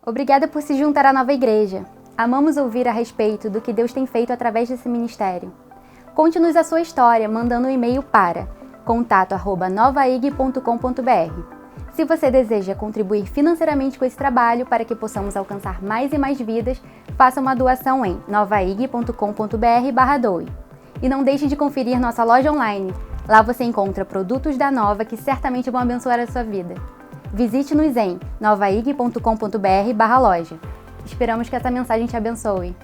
Obrigada por se juntar à nova igreja. Amamos ouvir a respeito do que Deus tem feito através desse ministério. Conte-nos a sua história mandando um e-mail para contato@novaig.com.br. Se você deseja contribuir financeiramente com esse trabalho para que possamos alcançar mais e mais vidas, faça uma doação em novaig.com.br/doe. E não deixe de conferir nossa loja online. Lá você encontra produtos da Nova que certamente vão abençoar a sua vida. Visite-nos em novaig.com.br/loja. Esperamos que essa mensagem te abençoe.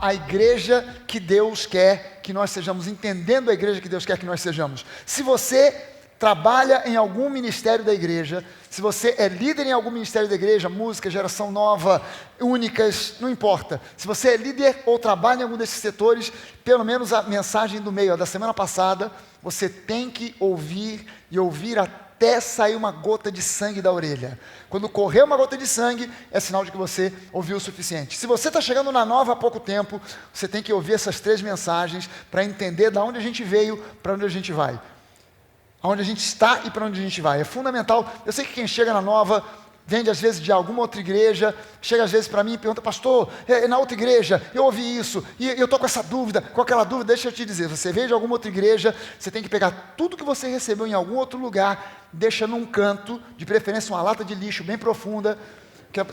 A igreja que Deus quer que nós sejamos, entendendo a igreja que Deus quer que nós sejamos. Se você trabalha em algum ministério da igreja, se você é líder em algum ministério da igreja, música, geração nova, únicas, não importa. Se você é líder ou trabalha em algum desses setores, pelo menos a mensagem do meio, a da semana passada, você tem que ouvir e ouvir até sair uma gota de sangue da orelha. Quando correr uma gota de sangue, é sinal de que você ouviu o suficiente. Se você está chegando na nova há pouco tempo, você tem que ouvir essas 3 mensagens para entender de onde a gente veio, para onde a gente vai. Aonde a gente está e para onde a gente vai. É fundamental. Eu sei que quem chega na nova, vem às vezes de alguma outra igreja, chega às vezes para mim e pergunta, pastor, na outra igreja, eu ouvi isso, e eu estou com essa dúvida, com aquela dúvida, deixa eu te dizer, você veio de alguma outra igreja, você tem que pegar tudo que você recebeu em algum outro lugar, deixa num canto, de preferência uma lata de lixo bem profunda,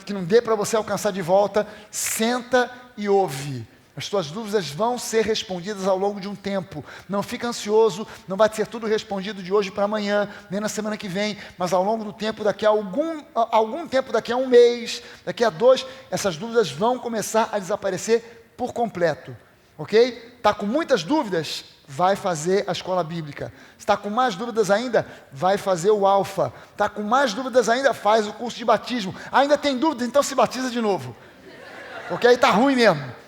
que não dê para você alcançar de volta, senta e ouve. As suas dúvidas vão ser respondidas ao longo de um tempo. Não fica ansioso, não vai ser tudo respondido de hoje para amanhã, nem na semana que vem, mas ao longo do tempo, daqui a algum tempo, daqui a um mês, daqui a 2, essas dúvidas vão começar a desaparecer por completo. Ok? Está com muitas dúvidas? Vai fazer a escola bíblica. Está com mais dúvidas ainda? Vai fazer o alfa. Está com mais dúvidas ainda? Faz o curso de batismo. Ainda tem dúvidas? Então se batiza de novo. Ok? Está ruim mesmo.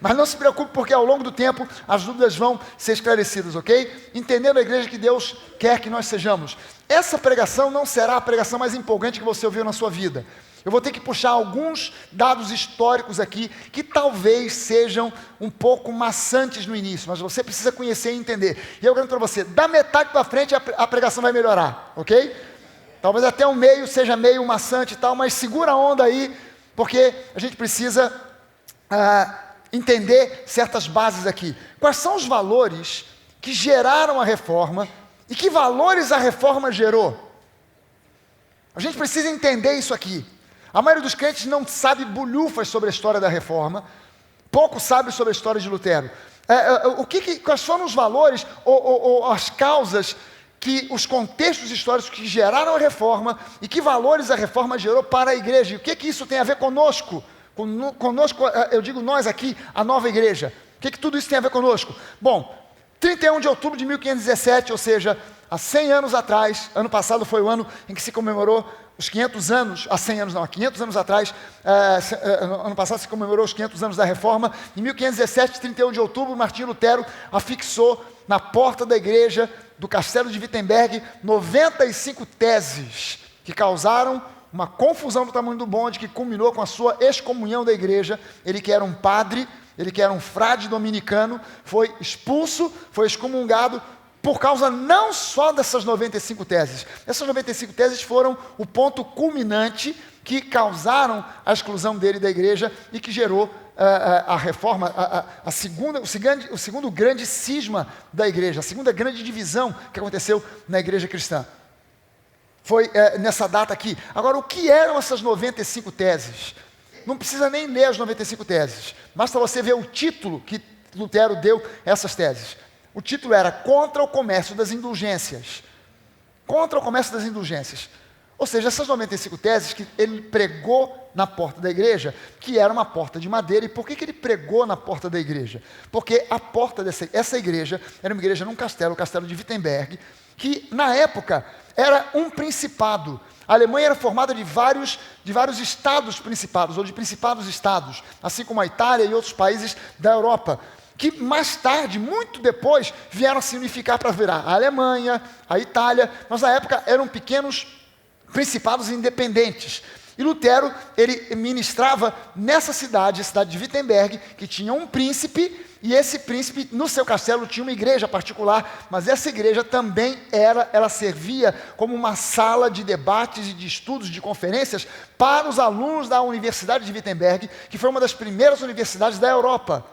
Mas não se preocupe, porque ao longo do tempo as dúvidas vão ser esclarecidas, ok? Entendendo a igreja que Deus quer que nós sejamos. Essa pregação não será a pregação mais empolgante que você ouviu na sua vida. Eu vou ter que puxar alguns dados históricos aqui, que talvez sejam um pouco maçantes no início, mas você precisa conhecer e entender. E eu garanto para você, da metade para frente a pregação vai melhorar, ok? Talvez até o meio seja meio maçante e tal, mas segura a onda aí, porque a gente precisa entender certas bases aqui. Quais são os valores que geraram a reforma e que valores a reforma gerou? A gente precisa entender isso aqui. A maioria dos crentes não sabe bulhufas sobre a história da reforma, pouco sabe sobre a história de Lutero. Quais foram os valores ou as causas, os contextos históricos que geraram a reforma e que valores a reforma gerou para a igreja? E o que isso tem a ver conosco? Conosco, eu digo nós aqui, a nova igreja. O que tudo isso tem a ver conosco? Bom, 31 de outubro de 1517, ou seja, há 100 anos atrás, ano passado foi o ano em que se comemorou os 500 anos, há 100 anos não, há 500 anos atrás, ano passado se comemorou os 500 anos da reforma. Em 1517, 31 de outubro, Martinho Lutero afixou na porta da igreja do Castelo de Wittenberg 95 teses que causaram uma confusão do tamanho do bonde, que culminou com a sua excomunhão da igreja. Ele que era um padre, ele que era um frade dominicano, foi expulso, foi excomungado, por causa não só dessas 95 teses. Essas 95 teses foram o ponto culminante que causaram a exclusão dele da igreja e que gerou a reforma, o segundo grande cisma da igreja, a segunda grande divisão que aconteceu na igreja cristã. Foi nessa data aqui. Agora, o que eram essas 95 teses? Não precisa nem ler as 95 teses. Basta você ver o título que Lutero deu a essas teses. O título era Contra o Comércio das Indulgências. Contra o Comércio das Indulgências. Ou seja, essas 95 teses que ele pregou na porta da igreja, que era uma porta de madeira. E por que ele pregou na porta da igreja? Porque a porta essa igreja era uma igreja num castelo, o castelo de Wittenberg, que na época era um principado. A Alemanha era formada de vários estados principados, ou de principados estados, assim como a Itália e outros países da Europa, que mais tarde, muito depois, vieram a se unificar para virar a Alemanha, a Itália, mas na época eram pequenos principados independentes. E Lutero, ele ministrava nessa cidade, a cidade de Wittenberg, que tinha um príncipe E esse príncipe, no seu castelo, tinha uma igreja particular, mas essa igreja também ela servia como uma sala de debates e de estudos, de conferências, para os alunos da Universidade de Wittenberg, que foi uma das primeiras universidades da Europa.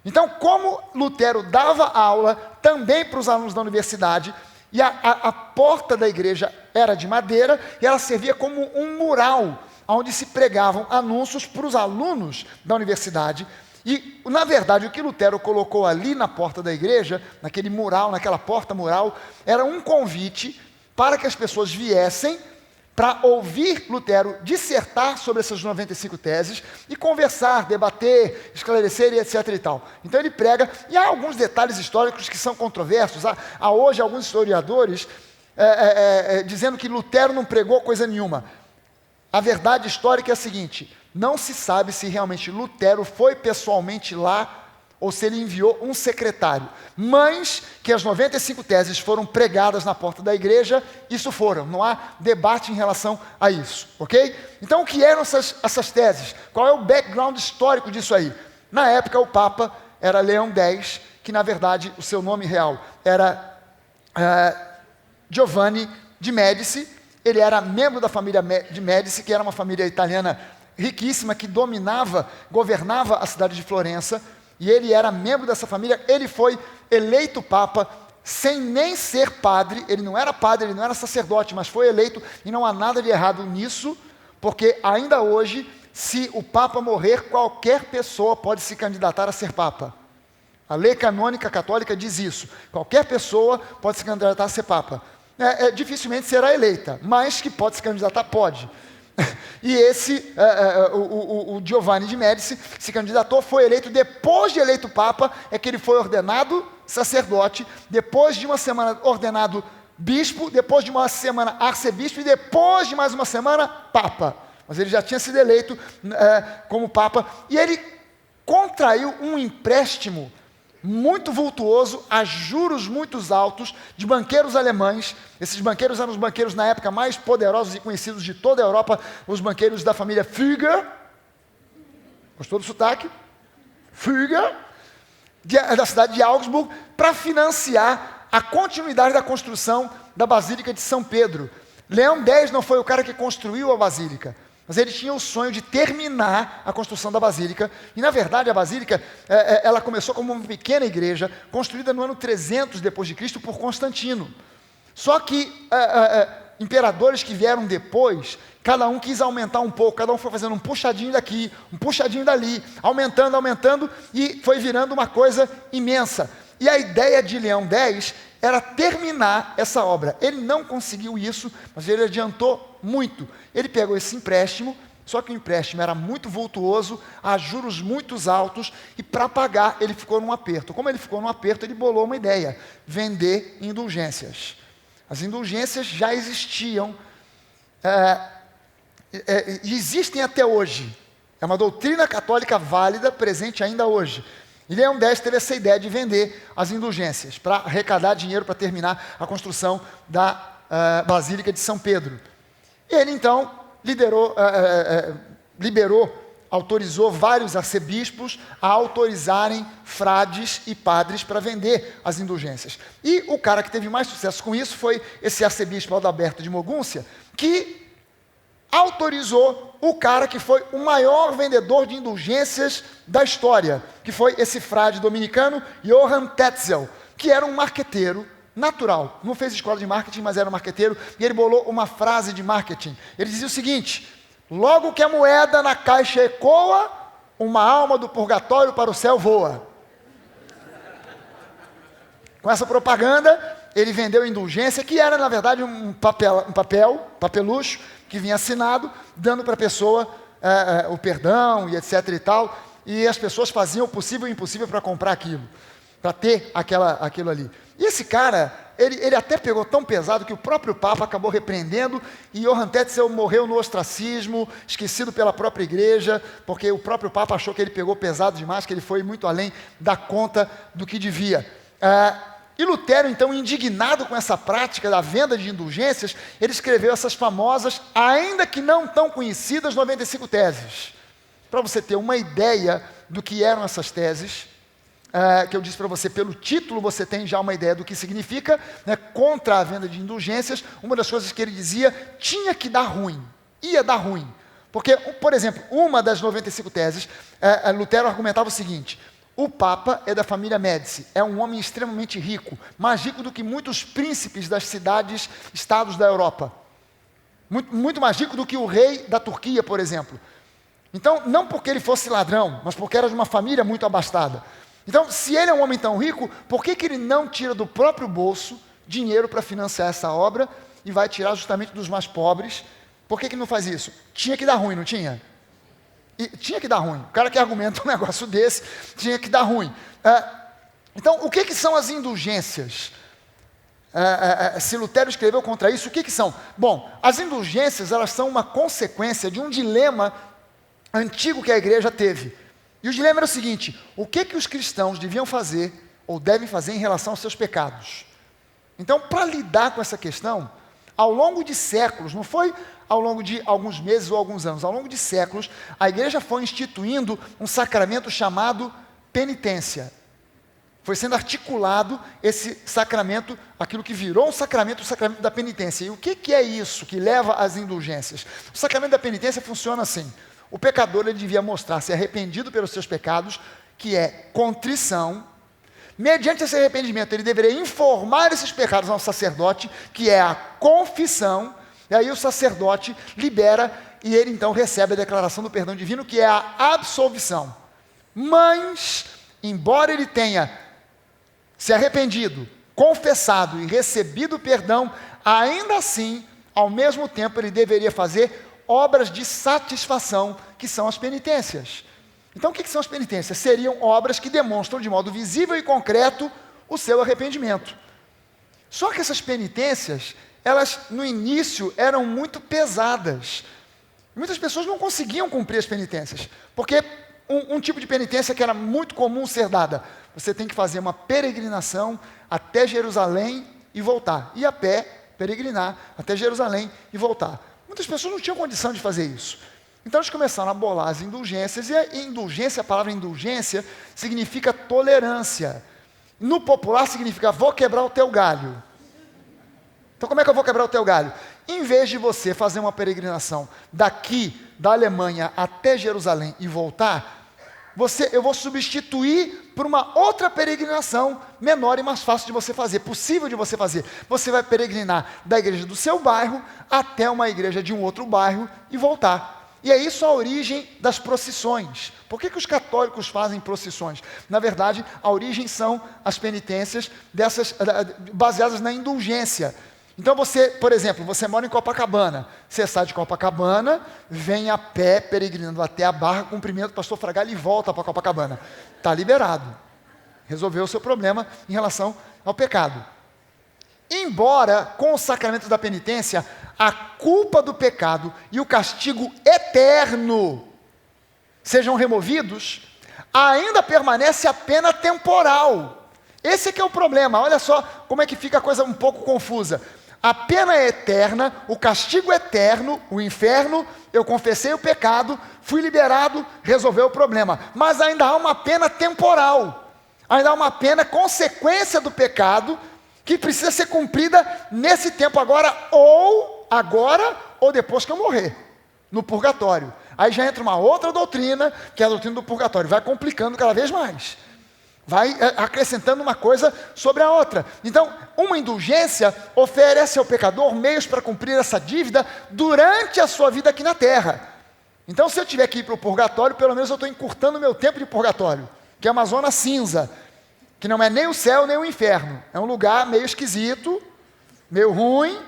Então, como Lutero dava aula também para os alunos da universidade, e a porta da igreja era de madeira, e ela servia como um mural, onde se pregavam anúncios para os alunos da universidade. E, na verdade, o que Lutero colocou ali na porta da igreja, naquele mural, naquela porta mural, era um convite para que as pessoas viessem para ouvir Lutero dissertar sobre essas 95 teses e conversar, debater, esclarecer e etc. e tal. Então ele prega, e há alguns detalhes históricos que são controversos. Há hoje alguns historiadores dizendo que Lutero não pregou coisa nenhuma. A verdade histórica é a seguinte: não se sabe se realmente Lutero foi pessoalmente lá ou se ele enviou um secretário. Mas que as 95 teses foram pregadas na porta da igreja, isso foram. Não há debate em relação a isso, ok? Então, o que eram essas teses? Qual é o background histórico disso aí? Na época, o Papa era Leão X, que na verdade o seu nome real era Giovanni de Médici. Ele era membro da família de Médici, que era uma família italiana riquíssima, que governava a cidade de Florença, e ele era membro dessa família. Ele foi eleito Papa sem nem ser padre. Ele não era padre, ele não era sacerdote, mas foi eleito, e não há nada de errado nisso, porque ainda hoje, se o Papa morrer, qualquer pessoa pode se candidatar a ser Papa. A lei canônica católica diz isso. Qualquer pessoa pode se candidatar a ser Papa. Dificilmente será eleita, mas que pode se candidatar, pode. E o Giovanni de Médici se candidatou, foi eleito. Depois de eleito Papa, é que ele foi ordenado sacerdote, depois de uma semana ordenado bispo, depois de uma semana arcebispo, e depois de mais uma semana, Papa. Mas ele já tinha sido eleito como Papa, e ele contraiu um empréstimo muito vultuoso, a juros muito altos, de banqueiros alemães. Esses banqueiros eram os banqueiros, na época, mais poderosos e conhecidos de toda a Europa, os banqueiros da família Fugger. Gostou do sotaque? Fugger, da cidade de Augsburg, para financiar a continuidade da construção da Basílica de São Pedro. Leão X não foi o cara que construiu a Basílica, mas ele tinha o sonho de terminar a construção da Basílica. E, na verdade, a Basílica ela começou como uma pequena igreja, construída no ano 300 depois de Cristo por Constantino. Só que imperadores que vieram depois, cada um quis aumentar um pouco, cada um foi fazendo um puxadinho daqui, um puxadinho dali, aumentando, e foi virando uma coisa imensa. E a ideia de Leão X era terminar essa obra. Ele não conseguiu isso, mas ele adiantou muito. Ele pegou esse empréstimo, só que o empréstimo era muito vultuoso, a juros muito altos, e para pagar ele ficou num aperto. Como ele ficou num aperto, ele bolou uma ideia: vender indulgências. As indulgências já existiam, e existem até hoje. É uma doutrina católica válida, presente ainda hoje. E Leão X teve essa ideia de vender as indulgências para arrecadar dinheiro para terminar a construção da Basílica de São Pedro. Ele então autorizou vários arcebispos a autorizarem frades e padres para vender as indulgências. E o cara que teve mais sucesso com isso foi esse arcebispo Adalberto de Mogúncia, que autorizou o cara que foi o maior vendedor de indulgências da história, que foi esse frade dominicano, Johann Tetzel, que era um marqueteiro natural. Não fez escola de marketing, mas era um marqueteiro, e ele bolou uma frase de marketing. Ele dizia o seguinte: logo que a moeda na caixa ecoa, uma alma do purgatório para o céu voa. Com essa propaganda, ele vendeu indulgência, que era, na verdade, um papelucho, que vinha assinado, dando para a pessoa o perdão e etc e tal, e as pessoas faziam o possível e o impossível para comprar aquilo, para ter aquilo ali. E esse cara, ele até pegou tão pesado que o próprio Papa acabou repreendendo, e Johann Tetzel morreu no ostracismo, esquecido pela própria igreja, porque o próprio Papa achou que ele pegou pesado demais, que ele foi muito além da conta do que devia. E Lutero, então, indignado com essa prática da venda de indulgências, ele escreveu essas famosas, ainda que não tão conhecidas, 95 teses. Para você ter uma ideia do que eram essas teses, que eu disse para você, pelo título você tem já uma ideia do que significa, né, contra a venda de indulgências. Uma das coisas que ele dizia, tinha que dar ruim, ia dar ruim. Porque, por exemplo, uma das 95 teses, Lutero argumentava o seguinte: o Papa é da família Médici, é um homem extremamente rico, mais rico do que muitos príncipes das cidades, estados da Europa. Muito mais rico do que o rei da Turquia, por exemplo. Então, não porque ele fosse ladrão, mas porque era de uma família muito abastada. Então, se ele é um homem tão rico, por que ele não tira do próprio bolso dinheiro para financiar essa obra e vai tirar justamente dos mais pobres? Por que não faz isso? Tinha que dar ruim, não tinha? E tinha que dar ruim. O cara que argumenta um negócio desse, tinha que dar ruim. Então, o que são as indulgências? Se Lutero escreveu contra isso, o que são? Bom, as indulgências, elas são uma consequência de um dilema antigo que a igreja teve. E o dilema era o seguinte: o que os cristãos deviam fazer, ou devem fazer, em relação aos seus pecados? Então, para lidar com essa questão, ao longo de séculos, não foi ao longo de alguns meses ou alguns anos, ao longo de séculos, a igreja foi instituindo um sacramento chamado penitência. Foi sendo articulado esse sacramento, aquilo que virou um sacramento, o sacramento da penitência. E o que é isso que leva às indulgências? O sacramento da penitência funciona assim: o pecador, ele devia mostrar-se arrependido pelos seus pecados, que é contrição. Mediante esse arrependimento, ele deveria informar esses pecados ao sacerdote, que é a confissão, e aí o sacerdote libera, e ele então recebe a declaração do perdão divino, que é a absolvição. Mas, embora ele tenha se arrependido, confessado e recebido o perdão, ainda assim, ao mesmo tempo, ele deveria fazer obras de satisfação, que são as penitências. Então, o que são as penitências? Seriam obras que demonstram de modo visível e concreto o seu arrependimento. Só que essas penitências, elas no início eram muito pesadas. Muitas pessoas não conseguiam cumprir as penitências, porque um tipo de penitência que era muito comum ser dada: você tem que fazer uma peregrinação até Jerusalém e voltar. Ir a pé, peregrinar até Jerusalém e voltar. Muitas pessoas não tinham condição de fazer isso. Então eles começaram a bolar as indulgências, e a palavra indulgência significa tolerância. No popular significa: vou quebrar o teu galho. Então como é que eu vou quebrar o teu galho? Em vez de você fazer uma peregrinação daqui da Alemanha até Jerusalém e voltar, eu vou substituir por uma outra peregrinação menor e mais fácil de você fazer, possível de você fazer. Você vai peregrinar da igreja do seu bairro até uma igreja de um outro bairro e voltar. E é isso a origem das procissões. Por que os católicos fazem procissões? Na verdade, a origem são as penitências baseadas na indulgência. Então você, por exemplo, você mora em Copacabana, você sai de Copacabana, vem a pé, peregrinando até a Barra, cumprimenta o pastor Fragalho e volta para Copacabana. Está liberado. Resolveu o seu problema em relação ao pecado. Embora, com o sacramento da penitência, a culpa do pecado e o castigo eterno sejam removidos, ainda permanece a pena temporal. Esse é que é o problema. Olha só como é que fica a coisa um pouco confusa. A pena é eterna, o castigo é eterno, o inferno, eu confessei o pecado, fui liberado, resolveu o problema. Mas ainda há uma pena temporal, ainda há uma pena consequência do pecado, que precisa ser cumprida nesse tempo agora ou depois que eu morrer, no purgatório. Aí já entra uma outra doutrina, que é a doutrina do purgatório, vai complicando cada vez mais. Vai acrescentando uma coisa sobre a outra. Então, uma indulgência oferece ao pecador meios para cumprir essa dívida durante a sua vida aqui na terra. Então, se eu tiver que ir para o purgatório, pelo menos eu estou encurtando o meu tempo de purgatório, que é uma zona cinza, que não é nem o céu nem o inferno. É um lugar meio esquisito, meio ruim,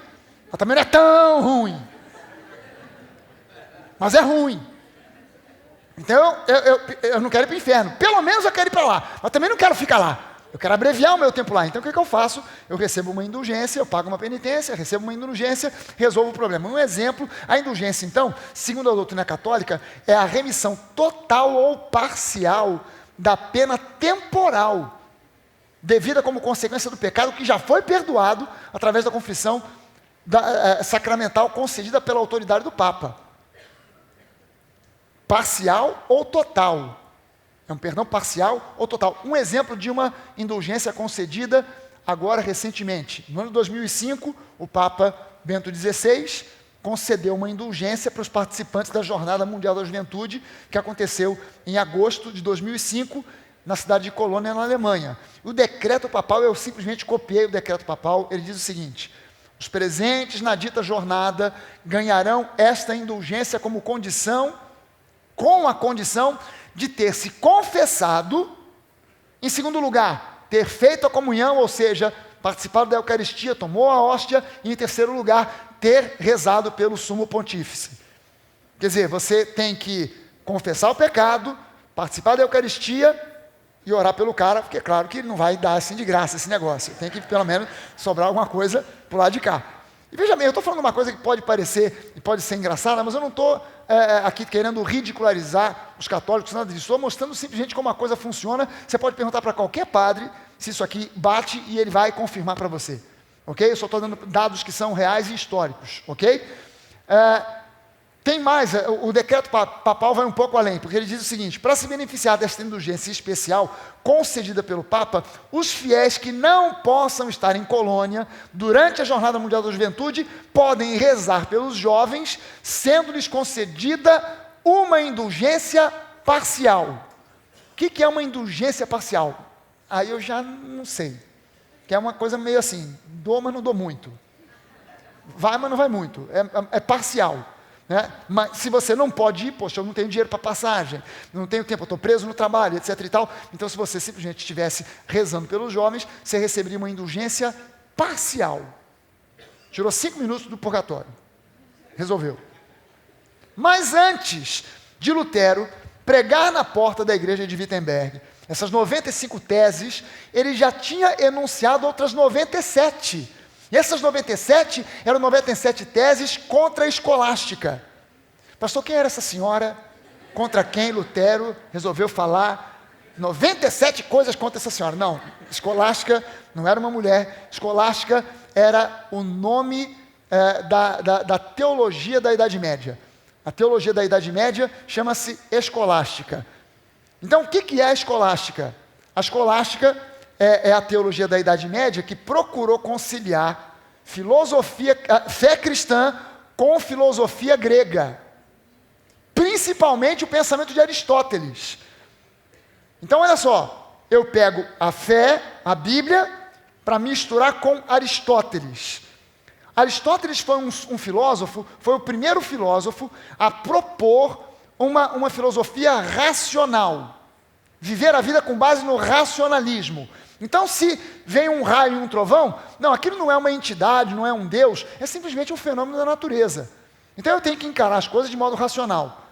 mas também não é tão ruim. Mas é ruim. Então eu não quero ir para o inferno. Pelo menos eu quero ir para lá, mas também não quero ficar lá. Eu quero abreviar o meu tempo lá. Então o que eu faço? Eu recebo uma indulgência, eu pago uma penitência, recebo uma indulgência, resolvo o problema. Um exemplo, a indulgência então, segundo a doutrina católica, é a remissão total ou parcial da pena temporal, devida como consequência do pecado que já foi perdoado através da confissão sacramental concedida pela autoridade do Papa. Parcial ou total. É um perdão parcial ou total. Um exemplo de uma indulgência concedida agora recentemente. No ano de 2005, o Papa Bento XVI concedeu uma indulgência para os participantes da Jornada Mundial da Juventude, que aconteceu em agosto de 2005, na cidade de Colônia, na Alemanha. O decreto papal, eu simplesmente copiei o decreto papal, ele diz o seguinte: os presentes na dita jornada ganharão esta indulgência como condição, com a condição de ter se confessado, em segundo lugar, ter feito a comunhão, ou seja, participado da Eucaristia, tomou a hóstia, e em terceiro lugar, ter rezado pelo sumo pontífice. Quer dizer, você tem que confessar o pecado, participar da Eucaristia e orar pelo cara, porque é claro que não vai dar assim de graça esse negócio. Tem que pelo menos sobrar alguma coisa pro lado de cá. E veja bem, eu estou falando uma coisa que pode parecer e pode ser engraçada, mas eu não estou aqui querendo ridicularizar os católicos, nada disso. Estou mostrando simplesmente como a coisa funciona. Você pode perguntar para qualquer padre se isso aqui bate e ele vai confirmar para você. Ok? Eu só estou dando dados que são reais e históricos. Ok? Tem mais, o decreto papal vai um pouco além, porque ele diz o seguinte: para se beneficiar desta indulgência especial concedida pelo Papa, os fiéis que não possam estar em Colônia durante a Jornada Mundial da Juventude podem rezar pelos jovens, sendo-lhes concedida uma indulgência parcial. O que é uma indulgência parcial? Aí eu já não sei, que é uma coisa meio assim, dou, mas não dou muito. Vai, mas não vai muito, é parcial. Né? Mas se você não pode ir, poxa, eu não tenho dinheiro para passagem, não tenho tempo, eu estou preso no trabalho, etc. e tal. Então, se você simplesmente estivesse rezando pelos jovens, você receberia uma indulgência parcial. Tirou 5 minutos do purgatório. Resolveu. Mas antes de Lutero pregar na porta da igreja de Wittenberg essas 95 teses, ele já tinha enunciado outras 97. E essas 97 eram 97 teses contra a escolástica. Pastor, quem era essa senhora contra quem Lutero resolveu falar 97 coisas contra essa senhora? Não, escolástica não era uma mulher. Escolástica era o nome da teologia da Idade Média. A teologia da Idade Média chama-se escolástica. Então, o que é a escolástica? A escolástica é a teologia da Idade Média que procurou conciliar fé cristã com filosofia grega, principalmente o pensamento de Aristóteles. Então, olha só, eu pego a fé, a Bíblia, para misturar com Aristóteles. Aristóteles foi um filósofo, foi o primeiro filósofo a propor uma filosofia racional, viver a vida com base no racionalismo. Então, se vem um raio e um trovão, não, aquilo não é uma entidade, não é um Deus, é simplesmente um fenômeno da natureza. Então, eu tenho que encarar as coisas de modo racional.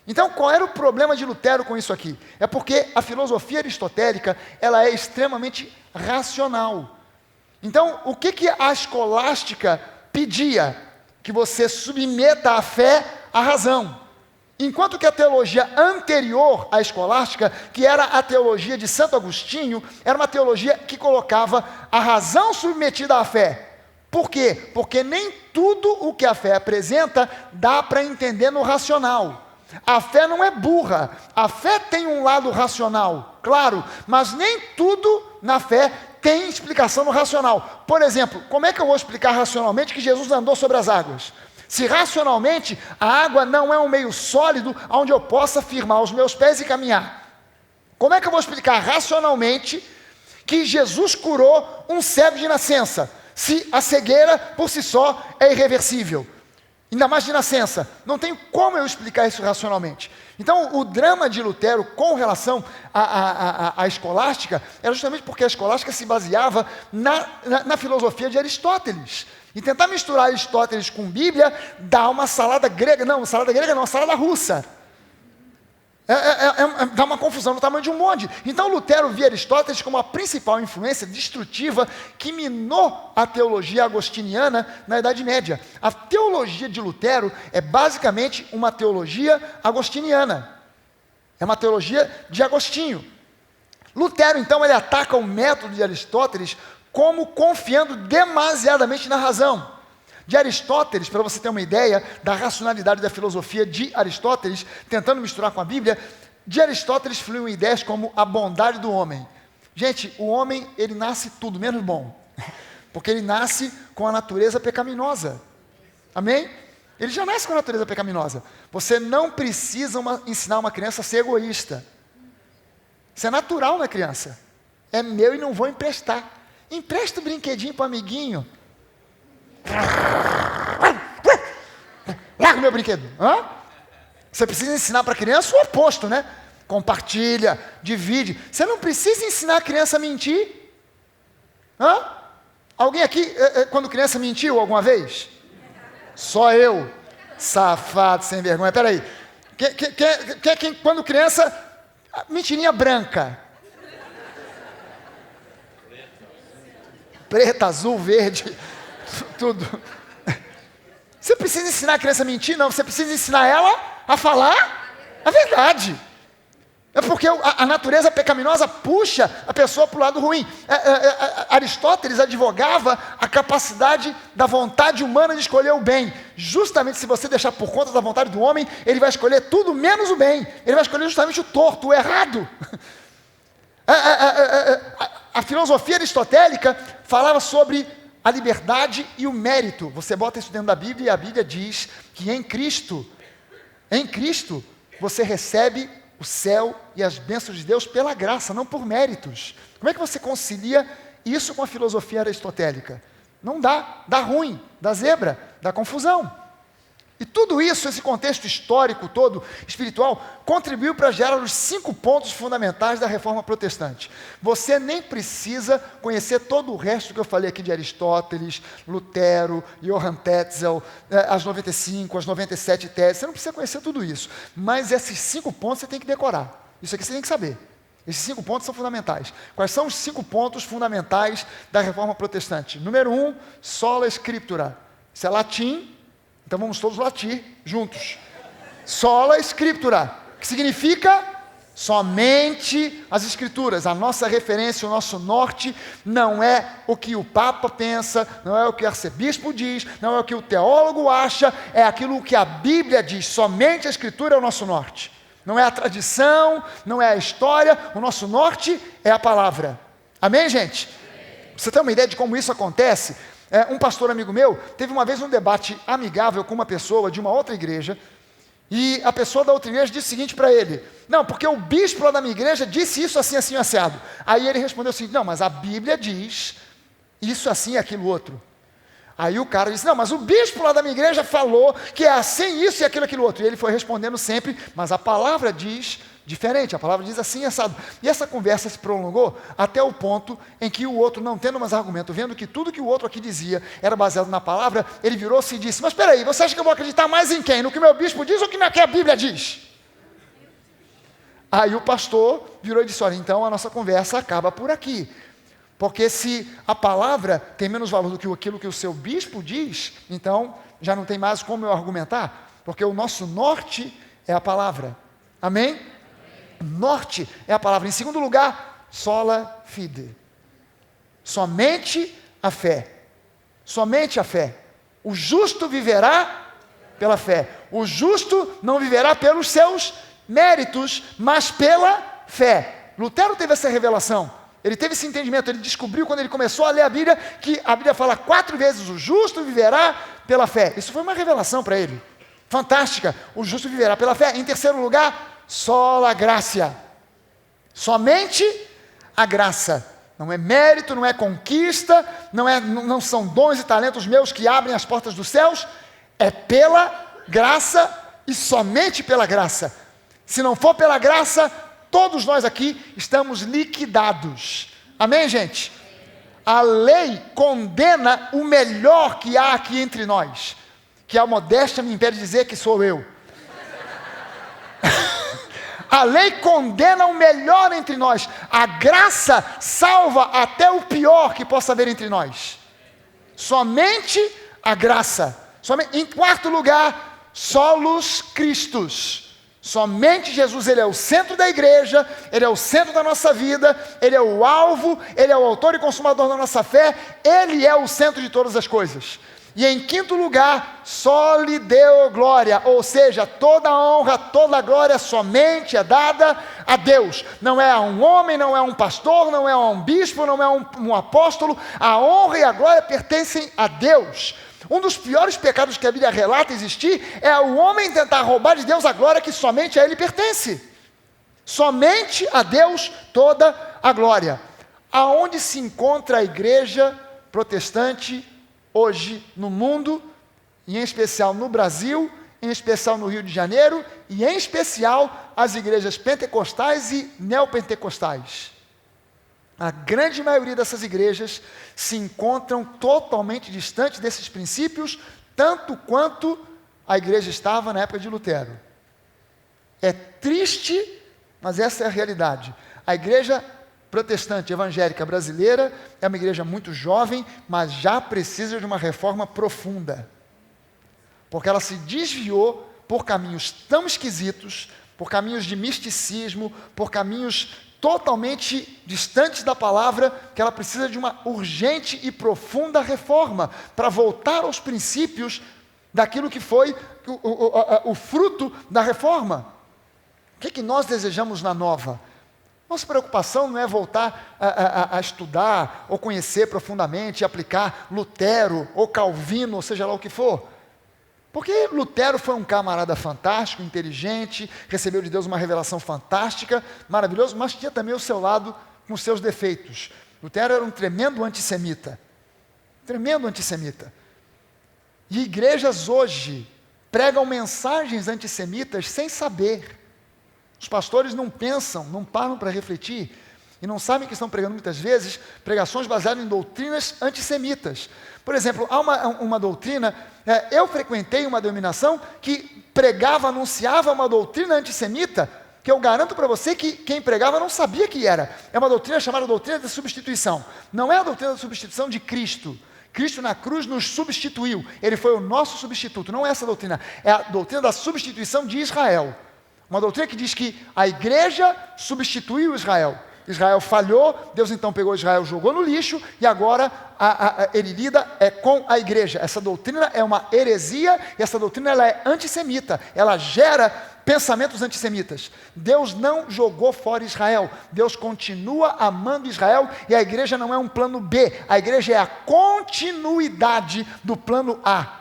Então, qual era o problema de Lutero com isso aqui? É porque a filosofia aristotélica, ela é extremamente racional. Então, o que a escolástica pedia? Que você submeta a fé à razão. Enquanto que a teologia anterior à escolástica, que era a teologia de Santo Agostinho, era uma teologia que colocava a razão submetida à fé. Por quê? Porque nem tudo o que a fé apresenta dá para entender no racional. A fé não é burra, a fé tem um lado racional, claro, mas nem tudo na fé tem explicação no racional. Por exemplo, como é que eu vou explicar racionalmente que Jesus andou sobre as águas? Se racionalmente a água não é um meio sólido onde eu possa firmar os meus pés e caminhar. Como é que eu vou explicar racionalmente que Jesus curou um cego de nascença, se a cegueira por si só é irreversível? Ainda mais de nascença. Não tem como eu explicar isso racionalmente. Então, o drama de Lutero com relação à escolástica era justamente porque a escolástica se baseava na filosofia de Aristóteles. E tentar misturar Aristóteles com Bíblia dá uma salada grega. Não, salada grega não, salada russa. Dá uma confusão no tamanho de um monte. Então Lutero via Aristóteles como a principal influência destrutiva que minou a teologia agostiniana na Idade Média. A teologia de Lutero é basicamente uma teologia agostiniana. É uma teologia de Agostinho. Lutero, então, ele ataca o método de Aristóteles como confiando demasiadamente na razão. De Aristóteles, para você ter uma ideia da racionalidade da filosofia de Aristóteles, tentando misturar com a Bíblia, De Aristóteles fluem ideias como a bondade do homem. Gente, o homem, ele nasce tudo menos bom, porque ele nasce com a natureza pecaminosa. Amém? Ele já nasce com a natureza pecaminosa. Você não precisa ensinar uma criança a ser egoísta. Isso é natural na criança. É meu e não vou emprestar. Empresta o brinquedinho para o amiguinho. Larga o meu brinquedo. Hã? Você precisa ensinar para a criança o oposto, né? Compartilha, divide. Você não precisa ensinar a criança a mentir. Hã? Alguém aqui, quando criança, mentiu alguma vez? Só eu. Safado, sem vergonha. Peraí. Quem, quando criança, mentirinha branca. Preta, azul, verde, tudo. Você precisa ensinar a criança a mentir? Não, você precisa ensinar ela a falar a verdade. É porque a natureza pecaminosa puxa a pessoa para o lado ruim. Aristóteles advogava a capacidade da vontade humana de escolher o bem. Justamente se você deixar por conta da vontade do homem, ele vai escolher tudo menos o bem. Ele vai escolher justamente o torto, o errado. A filosofia aristotélica falava sobre a liberdade e o mérito. Você bota isso dentro da Bíblia e a Bíblia diz que em Cristo, você recebe o céu e as bênçãos de Deus pela graça, não por méritos. Como é que você concilia isso com a filosofia aristotélica? Não dá, dá ruim, dá zebra, dá confusão. E tudo isso, esse contexto histórico todo, espiritual, contribuiu para gerar os 5 pontos fundamentais da Reforma Protestante. Você nem precisa conhecer todo o resto que eu falei aqui de Aristóteles, Lutero, Johann Tetzel, as 95, as 97 teses. Você não precisa conhecer tudo isso. Mas esses 5 pontos você tem que decorar. Isso aqui você tem que saber. Esses 5 pontos são fundamentais. Quais são os 5 pontos fundamentais da Reforma Protestante? Número 1, sola scriptura. Isso é latim. Então vamos todos latir juntos. Sola scriptura, que significa somente as escrituras. A nossa referência, o nosso norte não é o que o Papa pensa, não é o que o arcebispo diz, não é o que o teólogo acha, é aquilo que a Bíblia diz. Somente a escritura é o nosso norte. Não é a tradição, não é a história, o nosso norte é a palavra. Amém, gente? Pra você ter uma ideia de como isso acontece, um pastor amigo meu teve uma vez um debate amigável com uma pessoa de uma outra igreja, e a pessoa da outra igreja disse o seguinte para ele: não, porque o bispo lá da minha igreja disse isso assim, assim, assado. Aí ele respondeu assim: não, mas a Bíblia diz isso assim e aquilo outro. Aí o cara disse: não, mas o bispo lá da minha igreja falou que é assim, isso e aquilo, aquilo outro. E ele foi respondendo sempre: mas a palavra diz diferente, a palavra diz assim, assado. E essa conversa se prolongou até o ponto em que o outro, não tendo mais argumento, vendo que tudo que o outro aqui dizia era baseado na palavra, ele virou-se e disse: mas espera aí, você acha que eu vou acreditar mais em quem? No que o meu bispo diz ou no que a Bíblia diz? Aí o pastor virou e disse: olha, então a nossa conversa acaba por aqui. Porque se a palavra tem menos valor do que aquilo que o seu bispo diz, então já não tem mais como eu argumentar, porque o nosso norte é a palavra. Amém? Norte é a palavra. Em segundo lugar, sola fide. Somente a fé. Somente a fé. O justo viverá pela fé. O justo não viverá pelos seus méritos, mas pela fé. Lutero teve essa revelação. Ele teve esse entendimento. Ele descobriu quando ele começou a ler a Bíblia que a Bíblia fala 4 vezes: o justo viverá pela fé. Isso foi uma revelação para ele. Fantástica. O justo viverá pela fé. Em terceiro lugar, sola gracia. Somente a graça. Não é mérito, não é conquista, não são dons e talentos meus que abrem as portas dos céus. É pela graça e somente pela graça. Se não for pela graça, todos nós aqui estamos liquidados. Amém, gente? A lei condena o melhor que há aqui entre nós, que a modéstia me impede de dizer que sou eu. A lei condena o melhor entre nós. A graça salva até o pior que possa haver entre nós. Somente a graça. Em quarto lugar, solos Christus. Somente Jesus, Ele é o centro da igreja, Ele é o centro da nossa vida, Ele é o alvo, Ele é o autor e consumador da nossa fé, Ele é o centro de todas as coisas. E em quinto lugar, só lhe deu glória, ou seja, toda a honra, toda a glória somente é dada a Deus. Não é a um homem, não é a um pastor, não é a um bispo, não é a um apóstolo. A honra e a glória pertencem a Deus. Um dos piores pecados que a Bíblia relata existir é o homem tentar roubar de Deus a glória que somente a ele pertence. Somente a Deus toda a glória. Aonde se encontra a igreja protestante hoje no mundo, e em especial no Brasil, em especial no Rio de Janeiro, e em especial as igrejas pentecostais e neopentecostais? A grande maioria dessas igrejas se encontram totalmente distantes desses princípios, tanto quanto a igreja estava na época de Lutero. É triste, mas essa é a realidade. A igreja protestante evangélica brasileira é uma igreja muito jovem, mas já precisa de uma reforma profunda. Porque ela se desviou por caminhos tão esquisitos, por caminhos de misticismo, por caminhos totalmente distantes da palavra, que ela precisa de uma urgente e profunda reforma para voltar aos princípios daquilo que foi o fruto da reforma. O que nós desejamos na nova? Nossa preocupação não é voltar a estudar, ou conhecer profundamente, aplicar Lutero, ou Calvino, ou seja lá o que for. Porque Lutero foi um camarada fantástico, inteligente, recebeu de Deus uma revelação fantástica, maravilhoso, mas tinha também o seu lado com os seus defeitos. Lutero era um tremendo antissemita. Tremendo antissemita. E igrejas hoje pregam mensagens antissemitas sem saber. Os pastores não pensam, não param para refletir, e não sabem que estão pregando muitas vezes pregações baseadas em doutrinas antissemitas. Por exemplo, há uma doutrina, eu frequentei uma denominação que pregava, anunciava uma doutrina antissemita, que eu garanto para você que quem pregava não sabia que era. É uma doutrina chamada doutrina da substituição. Não é a doutrina da substituição de Cristo. Cristo na cruz nos substituiu, Ele foi o nosso substituto. Não é essa doutrina, é a doutrina da substituição de Israel. Uma doutrina que diz que a igreja substituiu Israel. Israel falhou, Deus então pegou Israel, jogou no lixo, e agora ele lida com a igreja. Essa doutrina é uma heresia, e essa doutrina ela é antissemita, ela gera pensamentos antissemitas. Deus não jogou fora Israel, Deus continua amando Israel, e a igreja não é um plano B, a igreja é a continuidade do plano A.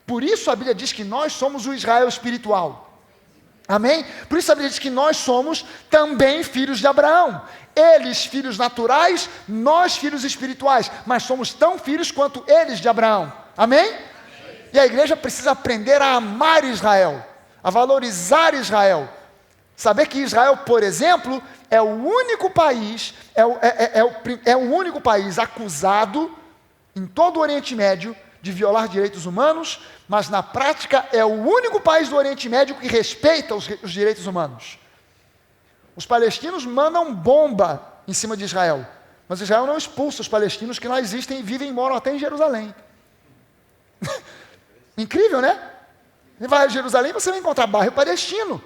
Por isso a Bíblia diz que nós somos o Israel espiritual. Amém? Por isso a Bíblia diz que nós somos também filhos de Abraão. Eles filhos naturais, nós filhos espirituais, mas somos tão filhos quanto eles de Abraão. Amém? E a igreja precisa aprender a amar Israel, a valorizar Israel. Saber que Israel, por exemplo, é o único país, é o único país acusado em todo o Oriente Médio de violar direitos humanos, mas na prática é o único país do Oriente Médio que respeita os direitos humanos. Os palestinos mandam bomba em cima de Israel, mas Israel não expulsa os palestinos que lá existem, vivem e moram até em Jerusalém. Incrível, né? Você vai a Jerusalém, você vai encontrar bairro palestino.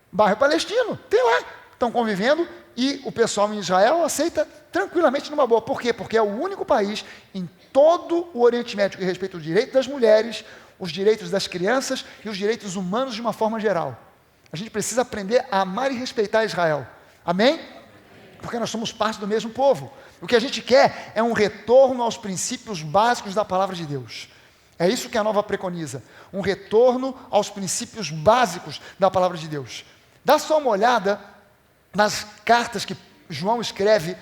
Bairro palestino, tem lá. Estão convivendo e o pessoal em Israel aceita tranquilamente numa boa. Por quê? Porque é o único país em todo o Oriente Médio que respeita o direito das mulheres, os direitos das crianças e os direitos humanos de uma forma geral. A gente precisa aprender a amar e respeitar Israel. Amém? Porque nós somos parte do mesmo povo. O que a gente quer é um retorno aos princípios básicos da palavra de Deus. É isso que a nova preconiza. Um retorno aos princípios básicos da palavra de Deus. Dá só uma olhada nas cartas que João escreve,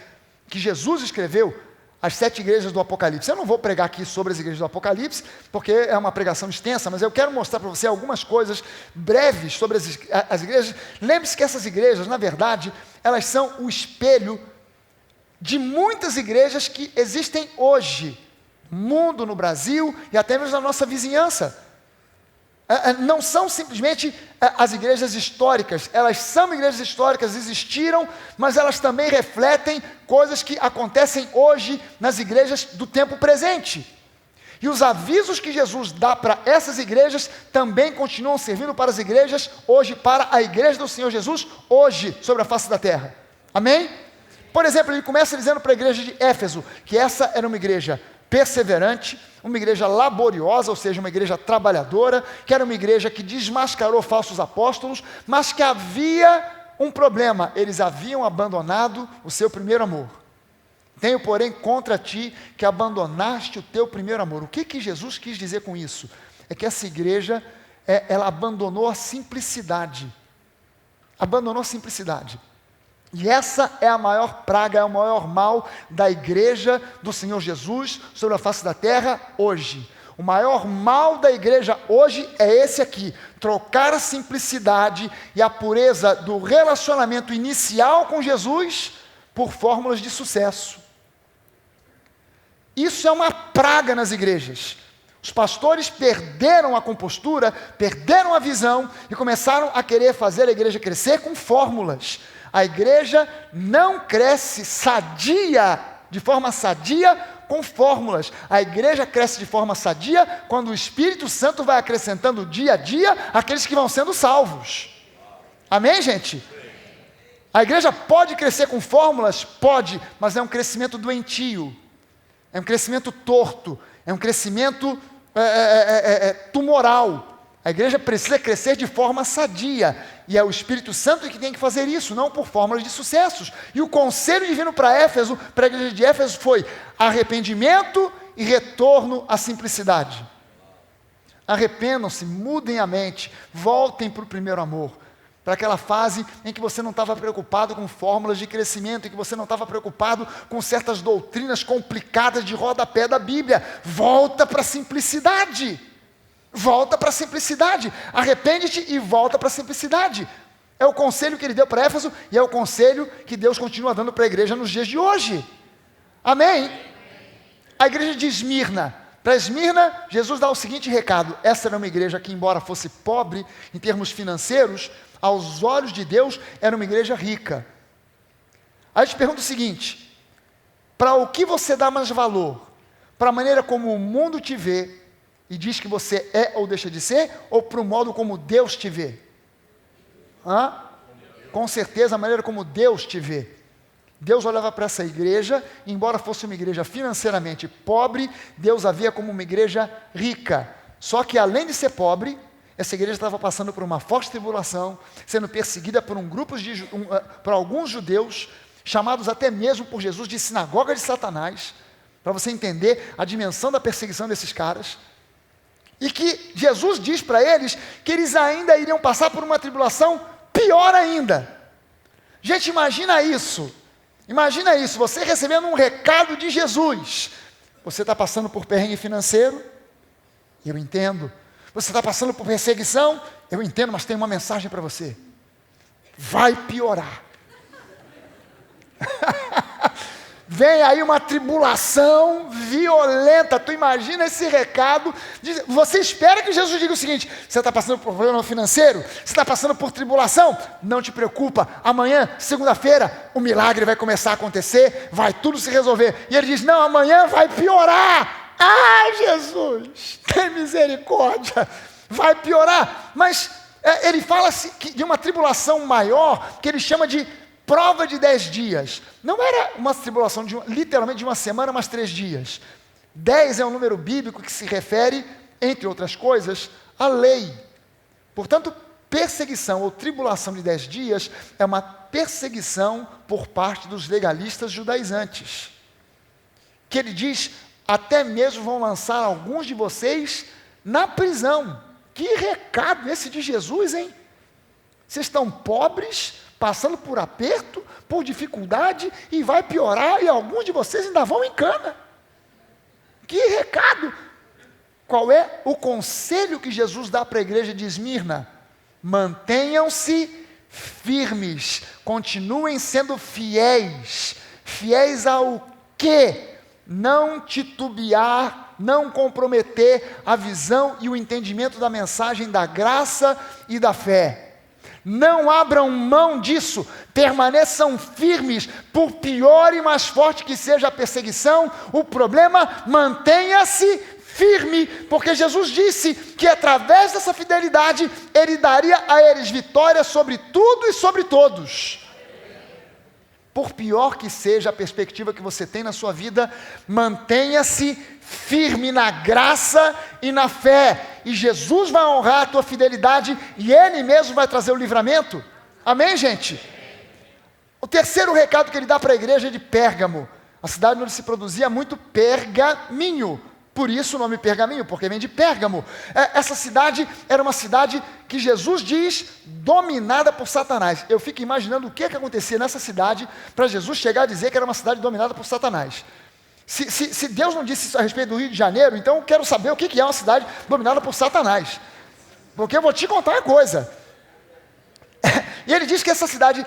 que Jesus escreveu, as 7 igrejas do Apocalipse. Eu não vou pregar aqui sobre as igrejas do Apocalipse, porque é uma pregação extensa, mas eu quero mostrar para você algumas coisas breves sobre as igrejas. Lembre-se que essas igrejas, na verdade, elas são o espelho de muitas igrejas que existem hoje, no mundo, no Brasil e até mesmo na nossa vizinhança. Não são simplesmente as igrejas históricas, elas são igrejas históricas, existiram, mas elas também refletem coisas que acontecem hoje nas igrejas do tempo presente. E os avisos que Jesus dá para essas igrejas também continuam servindo para as igrejas hoje, para a igreja do Senhor Jesus, hoje, sobre a face da terra. Amém? Por exemplo, ele começa dizendo para a igreja de Éfeso, que essa era uma igreja perseverante, uma igreja laboriosa, ou seja, uma igreja trabalhadora, que era uma igreja que desmascarou falsos apóstolos, mas que havia um problema: eles haviam abandonado o seu primeiro amor. Tenho, porém, contra ti que abandonaste o teu primeiro amor. O que Jesus quis dizer com isso? É que essa igreja, ela abandonou a simplicidade. Abandonou a simplicidade. E essa é a maior praga, é o maior mal da igreja do Senhor Jesus sobre a face da terra hoje. O maior mal da igreja hoje é esse aqui: trocar a simplicidade e a pureza do relacionamento inicial com Jesus por fórmulas de sucesso. Isso é uma praga nas igrejas. Os pastores perderam a compostura, perderam a visão e começaram a querer fazer a igreja crescer com fórmulas. A igreja não cresce de forma sadia com fórmulas. A igreja cresce de forma sadia quando o Espírito Santo vai acrescentando dia a dia aqueles que vão sendo salvos. Amém, gente? A igreja pode crescer com fórmulas? Pode, mas é um crescimento doentio. É um crescimento torto. É um crescimento tumoral. A igreja precisa crescer de forma sadia, e é o Espírito Santo que tem que fazer isso, não por fórmulas de sucessos. E o conselho divino para a igreja de Éfeso foi arrependimento e retorno à simplicidade. Arrependam-se, mudem a mente, voltem para o primeiro amor, para aquela fase em que você não estava preocupado com fórmulas de crescimento, em que você não estava preocupado com certas doutrinas complicadas de rodapé da Bíblia. Volta para a simplicidade. Volta para a simplicidade. Arrepende-te e volta para a simplicidade. É o conselho que ele deu para Éfeso e é o conselho que Deus continua dando para a igreja nos dias de hoje. Amém? A igreja de Esmirna. Para Esmirna, Jesus dá o seguinte recado: essa era uma igreja que, embora fosse pobre em termos financeiros, aos olhos de Deus era uma igreja rica. Aí eu te pergunto o seguinte: para o que você dá mais valor? Para a maneira como o mundo te vê e diz que você é ou deixa de ser, ou para o modo como Deus te vê? Com certeza a maneira como Deus te vê. Deus olhava para essa igreja, e embora fosse uma igreja financeiramente pobre, Deus a via como uma igreja rica. Só que além de ser pobre, essa igreja estava passando por uma forte tribulação, sendo perseguida por por alguns judeus, chamados até mesmo por Jesus de sinagoga de Satanás, para você entender a dimensão da perseguição desses caras. E que Jesus diz para eles que eles ainda iriam passar por uma tribulação pior ainda. Gente, imagina isso. Imagina isso, você recebendo um recado de Jesus. Você está passando por perrengue financeiro? Eu entendo. Você está passando por perseguição? Eu entendo, mas tem uma mensagem para você. Vai piorar. Vem aí uma tribulação violenta. Tu imagina esse recado? Você espera que Jesus diga o seguinte: você está passando por problema financeiro? Você está passando por tribulação? Não te preocupa, amanhã, segunda-feira, o milagre vai começar a acontecer, vai tudo se resolver. E ele diz: não, amanhã vai piorar. Ai, Jesus, tem misericórdia, vai piorar. Mas ele fala de uma tribulação maior, que ele chama de prova de 10 dias. Não era uma tribulação literalmente de uma semana, mas 3 dias. 10 é um número bíblico que se refere, entre outras coisas, à lei. Portanto, perseguição ou tribulação de 10 dias é uma perseguição por parte dos legalistas judaizantes. Que ele diz: até mesmo vão lançar alguns de vocês na prisão. Que recado esse de Jesus, hein? Vocês estão pobres, passando por aperto, por dificuldade, e vai piorar, e alguns de vocês ainda vão em cana. Que recado! Qual é o conselho que Jesus dá para a igreja de Esmirna? Mantenham-se firmes, continuem sendo fiéis. Fiéis ao quê? Não titubear, não comprometer a visão e o entendimento da mensagem da graça e da fé. Não abram mão disso, permaneçam firmes, por pior e mais forte que seja a perseguição, o problema, mantenha-se firme, porque Jesus disse que através dessa fidelidade, Ele daria a eles vitória sobre tudo e sobre todos. por pior que seja a perspectiva que você tem na sua vida, mantenha-se firme na graça e na fé, e Jesus vai honrar a tua fidelidade, e Ele mesmo vai trazer o livramento. Amém, gente? O terceiro recado que ele dá para a igreja é de Pérgamo, a cidade onde se produzia muito pergaminho. Por isso o nome pergaminho, porque vem de Pérgamo. Essa cidade era uma cidade que Jesus diz dominada por Satanás. Eu fico imaginando o que acontecia nessa cidade para Jesus chegar a dizer que era uma cidade dominada por Satanás. Se Deus não disse isso a respeito do Rio de Janeiro, então eu quero saber o que é uma cidade dominada por Satanás. Porque eu vou te contar uma coisa. E ele diz que essa cidade,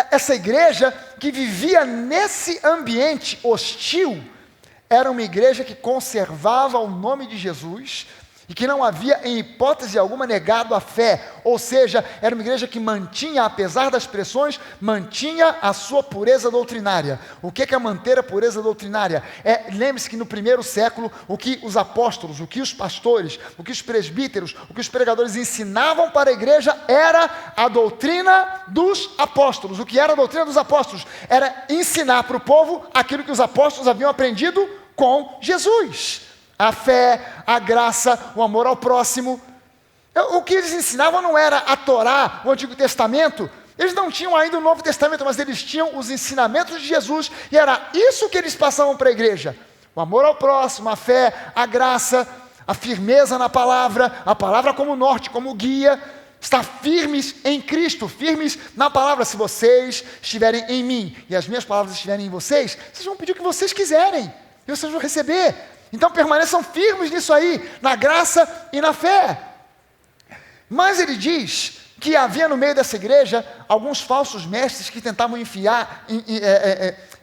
essa igreja que vivia nesse ambiente hostil, era uma igreja que conservava o nome de Jesus e que não havia em hipótese alguma negado a fé, ou seja, era uma igreja que mantinha, apesar das pressões, mantinha a sua pureza doutrinária. O que é manter a pureza doutrinária? Lembre-se que no primeiro século, o que os apóstolos, o que os pastores, o que os presbíteros, o que os pregadores ensinavam para a igreja era a doutrina dos apóstolos. O que era a doutrina dos apóstolos? Era ensinar para o povo aquilo que os apóstolos haviam aprendido com Jesus. A fé, a graça, o amor ao próximo. O que eles ensinavam não era a Torá, o Antigo Testamento. Eles não tinham ainda o Novo Testamento, mas eles tinham os ensinamentos de Jesus, e era isso que eles passavam para a igreja. O amor ao próximo, a fé, a graça, a firmeza na palavra, a palavra como norte, como guia. Estar firmes em Cristo, firmes na palavra. Se vocês estiverem em mim e as minhas palavras estiverem em vocês, vocês vão pedir o que vocês quiserem e vocês vão receber. Então permaneçam firmes nisso aí, na graça e na fé. Mas ele diz que havia no meio dessa igreja alguns falsos mestres que tentavam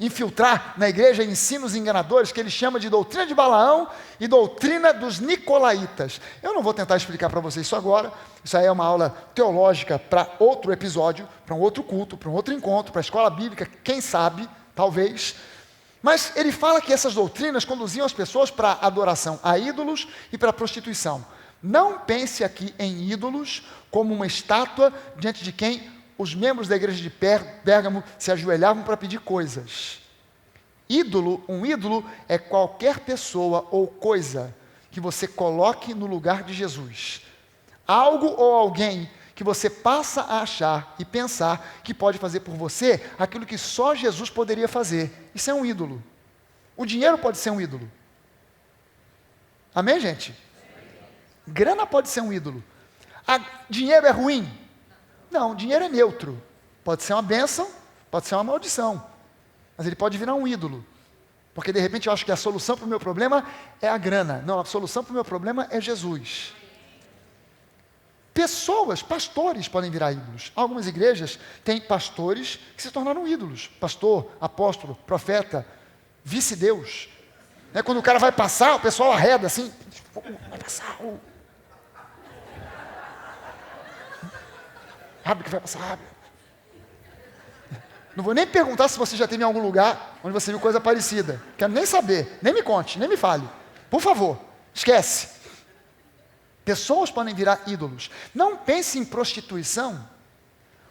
infiltrar na igreja ensinos enganadores, que ele chama de doutrina de Balaão e doutrina dos nicolaítas. Eu não vou tentar explicar para vocês isso agora, isso aí é uma aula teológica para outro episódio, para um outro culto, para um outro encontro, para a escola bíblica, quem sabe, talvez. Mas ele fala que essas doutrinas conduziam as pessoas para a adoração a ídolos e para a prostituição. Não pense aqui em ídolos como uma estátua diante de quem os membros da igreja de Pérgamo se ajoelhavam para pedir coisas. Um ídolo é qualquer pessoa ou coisa que você coloque no lugar de Jesus. Algo ou alguém que você passa a achar e pensar que pode fazer por você aquilo que só Jesus poderia fazer. Isso é um ídolo. O dinheiro pode ser um ídolo. Amém, gente? Grana pode ser um ídolo. Dinheiro é ruim? Não, dinheiro é neutro. Pode ser uma bênção, pode ser uma maldição. Mas ele pode virar um ídolo. Porque de repente eu acho que a solução para o meu problema é a grana. Não, a solução para o meu problema é Jesus. Pessoas, pastores podem virar ídolos. Algumas igrejas têm pastores que se tornaram ídolos. Pastor, apóstolo, profeta, vice-deus. Quando o cara vai passar, o pessoal arreda assim. Vai passar. Abre que vai passar, abre. Não vou nem perguntar se você já teve em algum lugar onde você viu coisa parecida. Quero nem saber, nem me conte, nem me fale. Por favor, esquece. Pessoas podem virar ídolos. Não pense em prostituição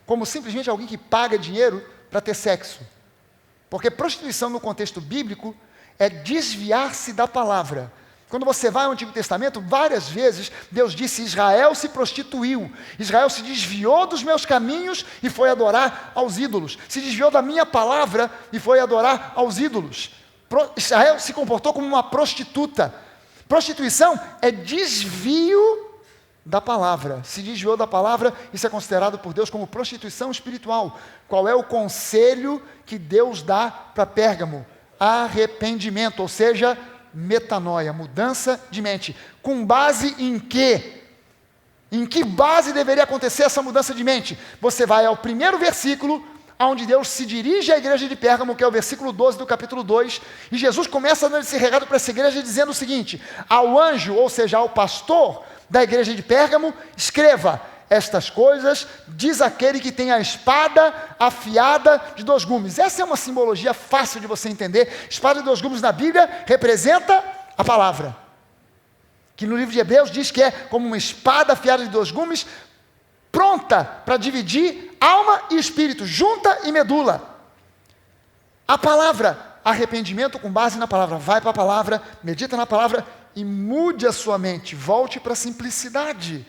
como simplesmente alguém que paga dinheiro para ter sexo. Porque prostituição no contexto bíblico é desviar-se da palavra. Quando você vai ao Antigo Testamento, várias vezes Deus disse: Israel se prostituiu, Israel se desviou dos meus caminhos e foi adorar aos ídolos, se desviou da minha palavra e foi adorar aos ídolos. Israel se comportou como uma prostituta. Prostituição é desvio da palavra. Se desviou da palavra, isso é considerado por Deus como prostituição espiritual. Qual é o conselho que Deus dá para Pérgamo? Arrependimento, ou seja, metanoia, mudança de mente. Com base em quê? Em que base deveria acontecer essa mudança de mente? Você vai ao primeiro versículo, onde Deus se dirige à igreja de Pérgamo, que é o versículo 12 do capítulo 2, e Jesus começa dando esse recado para essa igreja dizendo o seguinte: ao anjo, ou seja, ao pastor da igreja de Pérgamo, escreva: estas coisas diz aquele que tem a espada afiada de 2 gumes. Essa é uma simbologia fácil de você entender. Espada de 2 gumes na Bíblia representa a palavra, que no livro de Hebreus diz que é como uma espada afiada de 2 gumes, pronta para dividir alma e espírito, junta e medula. a palavra, arrependimento com base na palavra. Vai para a palavra, medita na palavra e mude a sua mente. Volte para a simplicidade.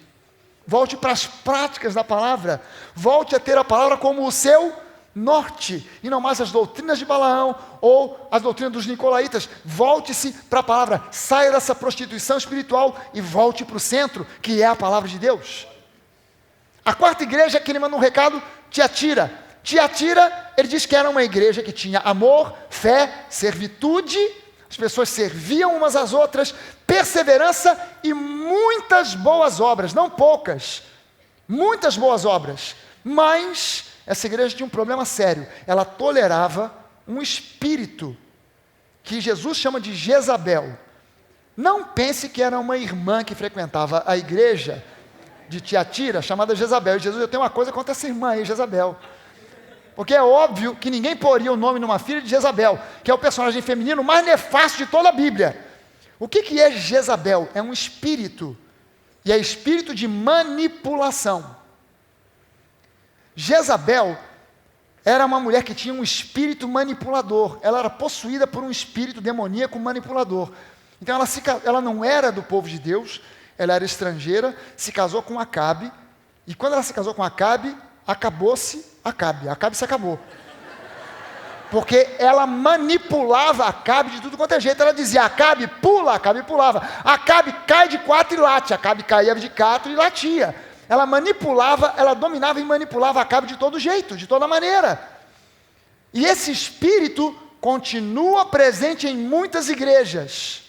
Volte para as práticas da palavra. Volte a ter a palavra como o seu norte, e não mais as doutrinas de Balaão ou as doutrinas dos nicolaítas. Volte-se para a palavra, saia dessa prostituição espiritual e volte para o centro, que é a palavra de Deus. A quarta igreja que ele manda um recado, Tiatira. Tiatira, ele diz que era uma igreja que tinha amor, fé, servitude, as pessoas serviam umas às outras, perseverança e muitas boas obras, não poucas, muitas boas obras, mas essa igreja tinha um problema sério. Ela tolerava um espírito que Jesus chama de Jezabel. Não pense que era uma irmã que frequentava a igreja de Tiatira, chamada Jezabel. E Jesus, eu tenho uma coisa contra essa irmã aí, Jezabel. Porque é óbvio que ninguém poria o nome numa filha de Jezabel, que é o personagem feminino mais nefasto de toda a Bíblia. O que é Jezabel? É um espírito. E é espírito de manipulação. Jezabel era uma mulher que tinha um espírito manipulador. Ela era possuída por um espírito demoníaco manipulador. Então ela não era do povo de Deus, ela era estrangeira, se casou com Acabe, e quando ela se casou com Acabe, acabou-se Acabe. Acabe se acabou. Porque ela manipulava Acabe de tudo quanto é jeito. Ela dizia, Acabe pula, Acabe pulava. Acabe cai de 4 e late. Acabe caía de 4 e latia. Ela manipulava, ela dominava e manipulava Acabe de todo jeito, de toda maneira. E esse espírito continua presente em muitas igrejas.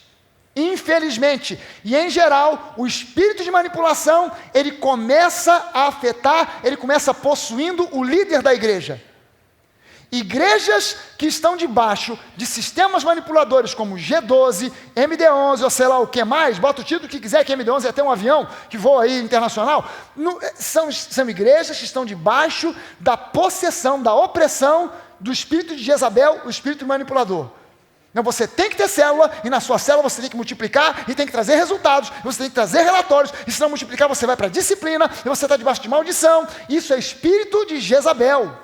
Infelizmente. E em geral, o espírito de manipulação, ele começa a afetar, ele começa possuindo o líder da igreja. Igrejas que estão debaixo de sistemas manipuladores como G12, MD11 ou sei lá o que mais, bota o título que quiser, que MD11 é até um avião que voa aí internacional, são igrejas que estão debaixo da possessão, da opressão do espírito de Jezabel, o espírito manipulador. Então você tem que ter célula, e na sua célula você tem que multiplicar, e tem que trazer resultados, você tem que trazer relatórios, e se não multiplicar você vai para a disciplina, e você está debaixo de maldição. Isso é espírito de Jezabel.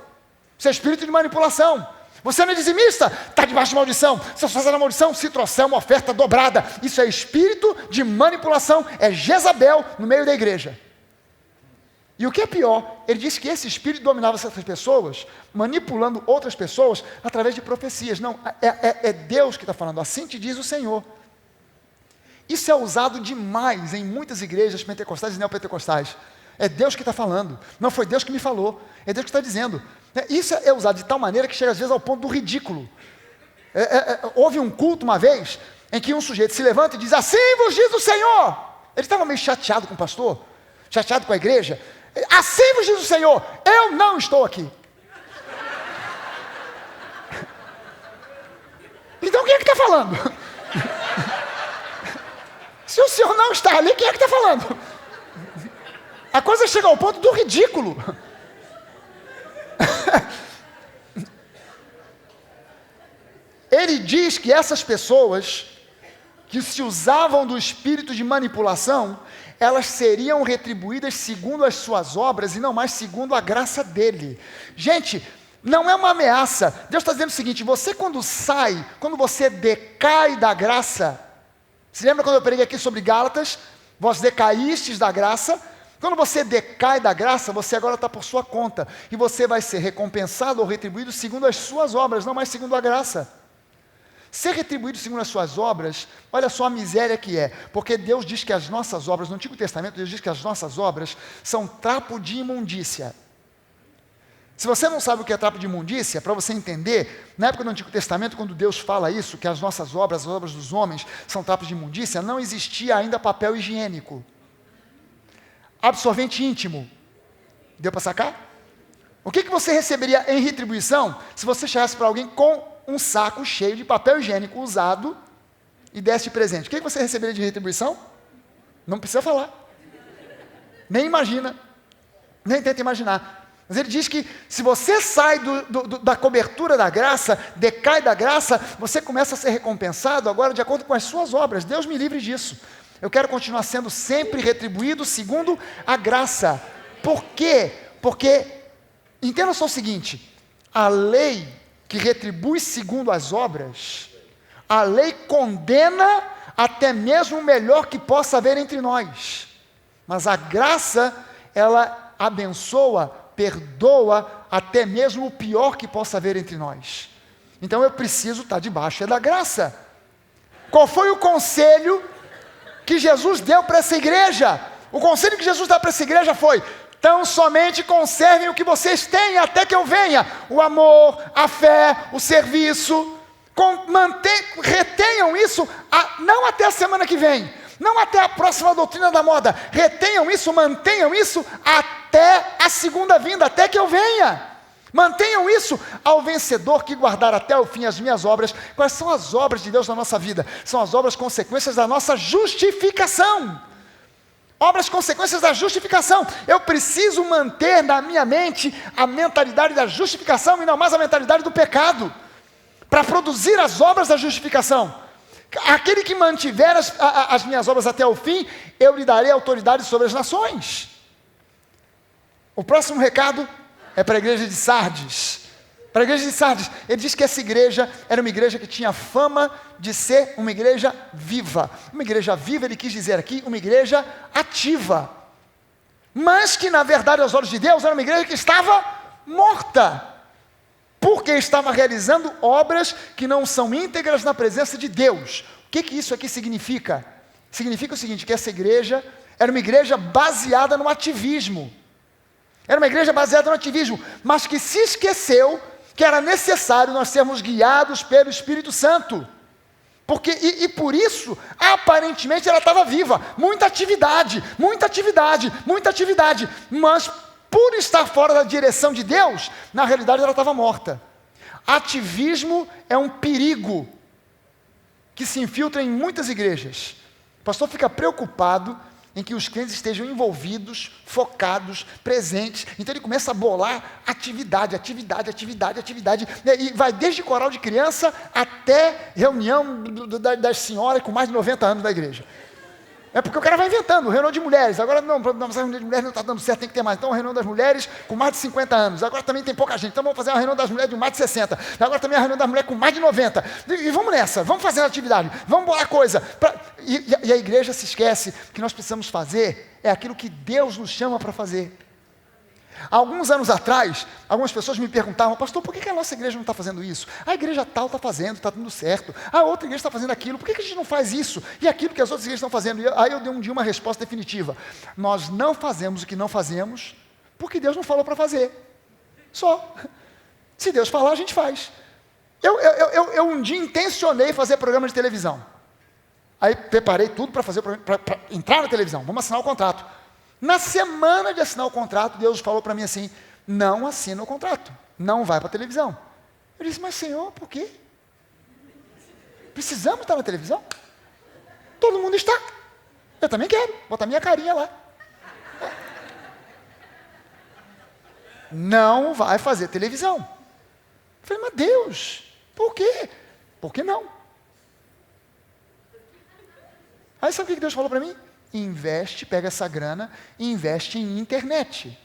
Isso é espírito de manipulação. Você não é dizimista? Está debaixo de maldição. Se você fazer a maldição, se trouxer uma oferta dobrada. Isso é espírito de manipulação. É Jezabel no meio da igreja. E o que é pior, ele disse que esse espírito dominava certas pessoas, manipulando outras pessoas através de profecias. Não, é Deus que está falando. Assim te diz o Senhor. Isso é usado demais em muitas igrejas pentecostais e neopentecostais. É Deus que está falando. Não foi Deus que me falou. É Deus que está dizendo. Isso é usado de tal maneira que chega às vezes ao ponto do ridículo. Houve um culto uma vez em que um sujeito se levanta e diz, assim vos diz o Senhor. Ele estava meio chateado com o pastor, chateado com a igreja. Assim vos diz o Senhor, eu não estou aqui. Então quem é que está falando? Se o Senhor não está ali, quem é que está falando? A coisa chega ao ponto do ridículo. Ele diz que essas pessoas que se usavam do espírito de manipulação, elas seriam retribuídas segundo as suas obras e não mais segundo a graça dele. Gente, não é uma ameaça. Deus está dizendo o seguinte, você quando você decai da graça, se lembra quando eu preguei aqui sobre Gálatas? Vós decaístes da graça. Quando você decai da graça, você agora está por sua conta. E você vai ser recompensado ou retribuído segundo as suas obras, não mais segundo a graça. Ser retribuído segundo as suas obras, olha só a miséria que é. Porque Deus diz que as nossas obras, no Antigo Testamento, Deus diz que as nossas obras são trapo de imundícia. Se você não sabe o que é trapo de imundícia, para você entender, na época do Antigo Testamento, quando Deus fala isso, que as nossas obras, as obras dos homens, são trapos de imundícia, não existia ainda papel higiênico. Absorvente íntimo. Deu para sacar? O que você receberia em retribuição se você chegasse para alguém com um saco cheio de papel higiênico usado e desse de presente? O que você receberia de retribuição? Não precisa falar. Nem imagina. Nem tenta imaginar. Mas ele diz que se você sai da cobertura da graça, decai da graça, você começa a ser recompensado agora de acordo com as suas obras. Deus me livre disso. Eu quero continuar sendo sempre retribuído segundo a graça. Por quê? Porque, entenda só o seguinte, a lei que retribui segundo as obras, a lei condena até mesmo o melhor que possa haver entre nós. Mas a graça, ela abençoa, perdoa até mesmo o pior que possa haver entre nós. Então eu preciso estar debaixo da graça. Qual foi o conselho que Jesus deu para essa igreja? O conselho que Jesus deu para essa igreja foi: tão somente conservem o que vocês têm até que eu venha. O amor, a fé, o serviço. Retenham isso, não até a semana que vem, não até a próxima doutrina da moda. Retenham isso, mantenham isso até a segunda vinda, até que eu venha. Mantenham isso ao vencedor que guardar até o fim as minhas obras. Quais são as obras de Deus na nossa vida? São as obras consequências da nossa justificação. Obras consequências da justificação. Eu preciso manter na minha mente a mentalidade da justificação e não mais a mentalidade do pecado, para produzir as obras da justificação. Aquele que mantiver as minhas obras até o fim, eu lhe darei autoridade sobre as nações. O próximo recado é para a igreja de Sardes. Para a igreja de Sardes, ele diz que essa igreja era uma igreja que tinha fama de ser uma igreja viva. Uma igreja viva, ele quis dizer aqui, uma igreja ativa. Mas que na verdade aos olhos de Deus era uma igreja que estava morta, porque estava realizando obras que não são íntegras na presença de Deus. O que isso aqui significa? Significa o seguinte, que essa igreja era uma igreja baseada no ativismo. Era uma igreja baseada no ativismo, mas que se esqueceu que era necessário nós sermos guiados pelo Espírito Santo. Porque, e por isso, aparentemente ela estava viva. Muita atividade, mas por estar fora da direção de Deus, na realidade ela estava morta. Ativismo é um perigo que se infiltra em muitas igrejas. O pastor fica preocupado em que os crentes estejam envolvidos, focados, presentes. Então ele começa a bolar atividade, e vai desde coral de criança até reunião das senhoras com mais de 90 anos da igreja. É porque o cara vai inventando, reunião de mulheres, agora não, a reunião de mulheres não está dando certo, tem que ter mais. Então a reunião das mulheres com mais de 50 anos, agora também tem pouca gente, então vamos fazer uma reunião das mulheres de mais de 60, agora também a reunião das mulheres com mais de 90, e vamos nessa, vamos fazer a atividade, vamos bolar coisa. E a igreja se esquece que nós precisamos fazer, é aquilo que Deus nos chama para fazer. Há alguns anos atrás, algumas pessoas me perguntavam: pastor, por que a nossa igreja não está fazendo isso? A igreja tal está fazendo, está dando certo. A outra igreja está fazendo aquilo, por que a gente não faz isso? E aquilo que as outras igrejas estão fazendo? Aí eu dei um dia uma resposta definitiva: nós não fazemos o que não fazemos, porque Deus não falou para fazer. Só. Se Deus falar, a gente faz. Eu um dia intencionei fazer programa de televisão. Aí preparei tudo para fazer, para entrar na televisão, vamos assinar o contrato. Na semana de assinar o contrato, Deus falou para mim assim: não assina o contrato, não vai para a televisão. Eu disse: mas Senhor, por quê? Precisamos estar na televisão? Todo mundo está. Eu também quero, botar minha carinha lá. Não vai fazer televisão. Eu falei: mas Deus, por quê? Por que não? Aí sabe o que Deus falou para mim? Investe, pega essa grana e investe em internet.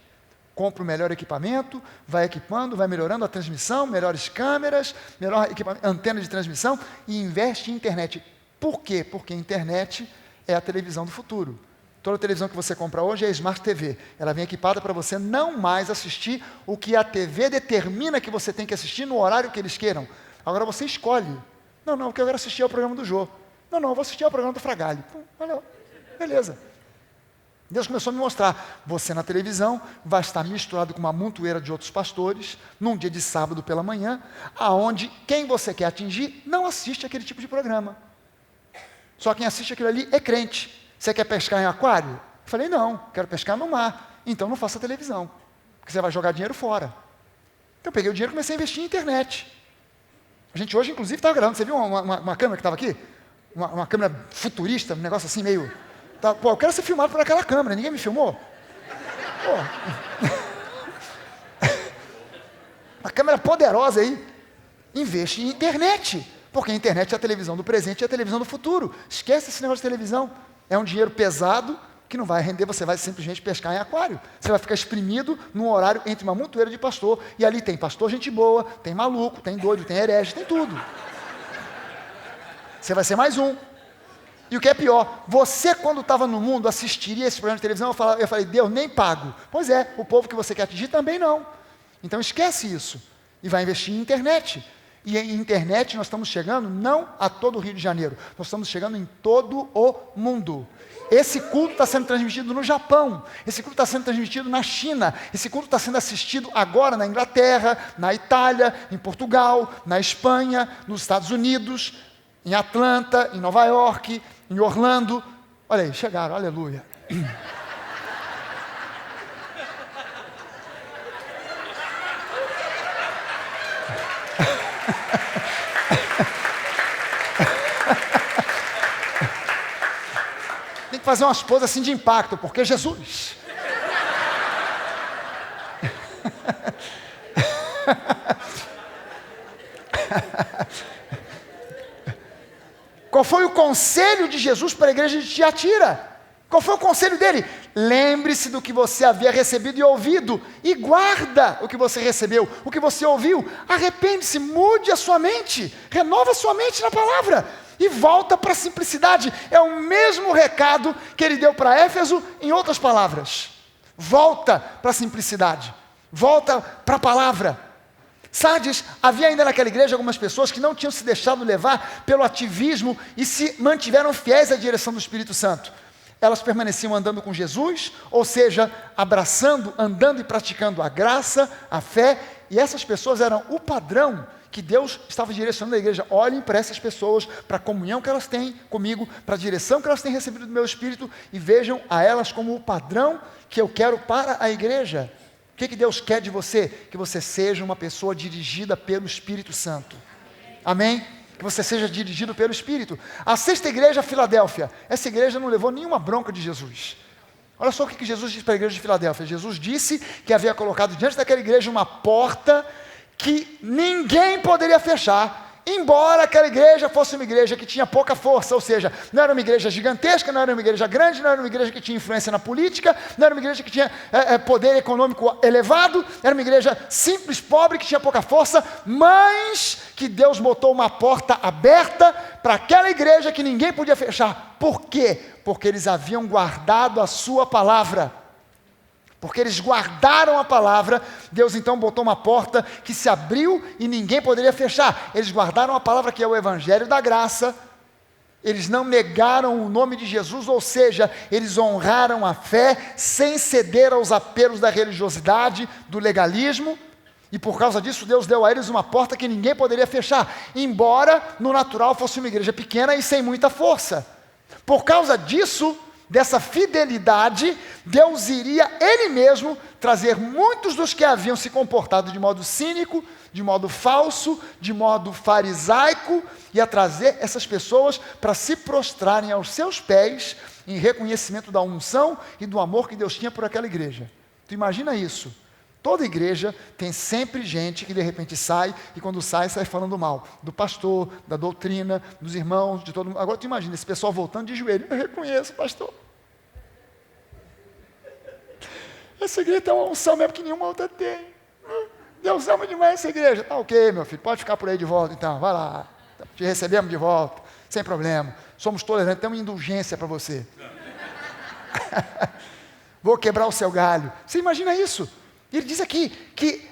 Compra o melhor equipamento, vai equipando, vai melhorando a transmissão, melhores câmeras, melhor equipamento, antena de transmissão, e investe em internet. Por quê? Porque a internet é a televisão do futuro. Toda televisão que você compra hoje é Smart TV. Ela vem equipada para você não mais assistir o que a TV determina que você tem que assistir no horário que eles queiram. Agora você escolhe. Não, o que eu quero assistir é o programa do Jô. Não, eu vou assistir ao programa do Fragalho. Olha, beleza. Deus começou a me mostrar: você na televisão vai estar misturado com uma montoeira de outros pastores, num dia de sábado pela manhã, aonde quem você quer atingir não assiste aquele tipo de programa. Só quem assiste aquilo ali é crente. Você quer pescar em aquário? Eu falei: não, quero pescar no mar. Então não faça televisão, porque você vai jogar dinheiro fora. Então eu peguei o dinheiro e comecei a investir em internet. A gente hoje, inclusive, estava gravando. Você viu uma câmera que estava aqui? Uma câmera futurista, um negócio assim meio... Tá, pô, eu quero ser filmado por aquela câmera, ninguém me filmou? Pô. Uma câmera poderosa aí. Investe em internet, porque a internet é a televisão do presente e a televisão do futuro. Esquece esse negócio de televisão. É um dinheiro pesado que não vai render, você vai simplesmente pescar em aquário. Você vai ficar exprimido num horário entre uma montoeira de pastor, e ali tem pastor gente boa, tem maluco, tem doido, tem herege, tem tudo. Você vai ser mais um. E o que é pior, você quando estava no mundo assistiria esse programa de televisão, eu falei, Deus, nem pago. Pois é, o povo que você quer atingir também não. Então esquece isso. E vai investir em internet. E em internet nós estamos chegando não a todo o Rio de Janeiro, nós estamos chegando em todo o mundo. Esse culto está sendo transmitido no Japão, esse culto está sendo transmitido na China, esse culto está sendo assistido agora na Inglaterra, na Itália, em Portugal, na Espanha, nos Estados Unidos, em Atlanta, em Nova York, em Orlando. Olha aí, chegaram, aleluia. Tem que fazer umas poses assim de impacto, porque Jesus. Qual foi o conselho de Jesus para a igreja de Tiatira? Qual foi o conselho dele? Lembre-se do que você havia recebido e ouvido, e guarda o que você recebeu, o que você ouviu. Arrepende-se, mude a sua mente, renova a sua mente na palavra, e volta para a simplicidade. É o mesmo recado que ele deu para Éfeso, em outras palavras. Volta para a simplicidade, volta para a palavra. Sardes, havia ainda naquela igreja algumas pessoas que não tinham se deixado levar pelo ativismo e se mantiveram fiéis à direção do Espírito Santo. Elas permaneciam andando com Jesus, ou seja, abraçando, andando e praticando a graça, a fé, e essas pessoas eram o padrão que Deus estava direcionando a igreja. Olhem para essas pessoas, para a comunhão que elas têm comigo, para a direção que elas têm recebido do meu Espírito, e vejam a elas como o padrão que eu quero para a igreja. O que Deus quer de você? Que você seja uma pessoa dirigida pelo Espírito Santo. Amém? Que você seja dirigido pelo Espírito. A sexta igreja, Filadélfia. Essa igreja não levou nenhuma bronca de Jesus. Olha só o que Jesus disse para a igreja de Filadélfia. Jesus disse que havia colocado diante daquela igreja uma porta que ninguém poderia fechar, embora aquela igreja fosse uma igreja que tinha pouca força, ou seja, não era uma igreja gigantesca, não era uma igreja grande, não era uma igreja que tinha influência na política, não era uma igreja que tinha poder econômico elevado, era uma igreja simples, pobre, que tinha pouca força, mas que Deus botou uma porta aberta para aquela igreja que ninguém podia fechar. Por quê? Porque eles haviam guardado a sua palavra. Porque eles guardaram a palavra, Deus então botou uma porta que se abriu e ninguém poderia fechar. Eles guardaram a palavra que é o Evangelho da Graça, eles não negaram o nome de Jesus, ou seja, eles honraram a fé sem ceder aos apelos da religiosidade, do legalismo, e por causa disso Deus deu a eles uma porta que ninguém poderia fechar, embora no natural fosse uma igreja pequena e sem muita força. Por causa disso, dessa fidelidade, Deus iria Ele mesmo trazer muitos dos que haviam se comportado de modo cínico, de modo falso, de modo farisaico, ia trazer essas pessoas para se prostrarem aos seus pés em reconhecimento da unção e do amor que Deus tinha por aquela igreja. Tu imagina isso? Toda igreja tem sempre gente que de repente sai, e quando sai falando mal do pastor, da doutrina, dos irmãos, de todo mundo. Agora tu imagina esse pessoal voltando de joelho. Eu reconheço, pastor. Essa igreja tem uma unção mesmo que nenhuma outra tem. Deus ama demais essa igreja. Tá ok, meu filho, pode ficar por aí de volta então, vai lá. Te recebemos de volta, sem problema. Somos tolerantes, temos indulgência para você. Vou quebrar o seu galho. Você imagina isso? Ele diz aqui que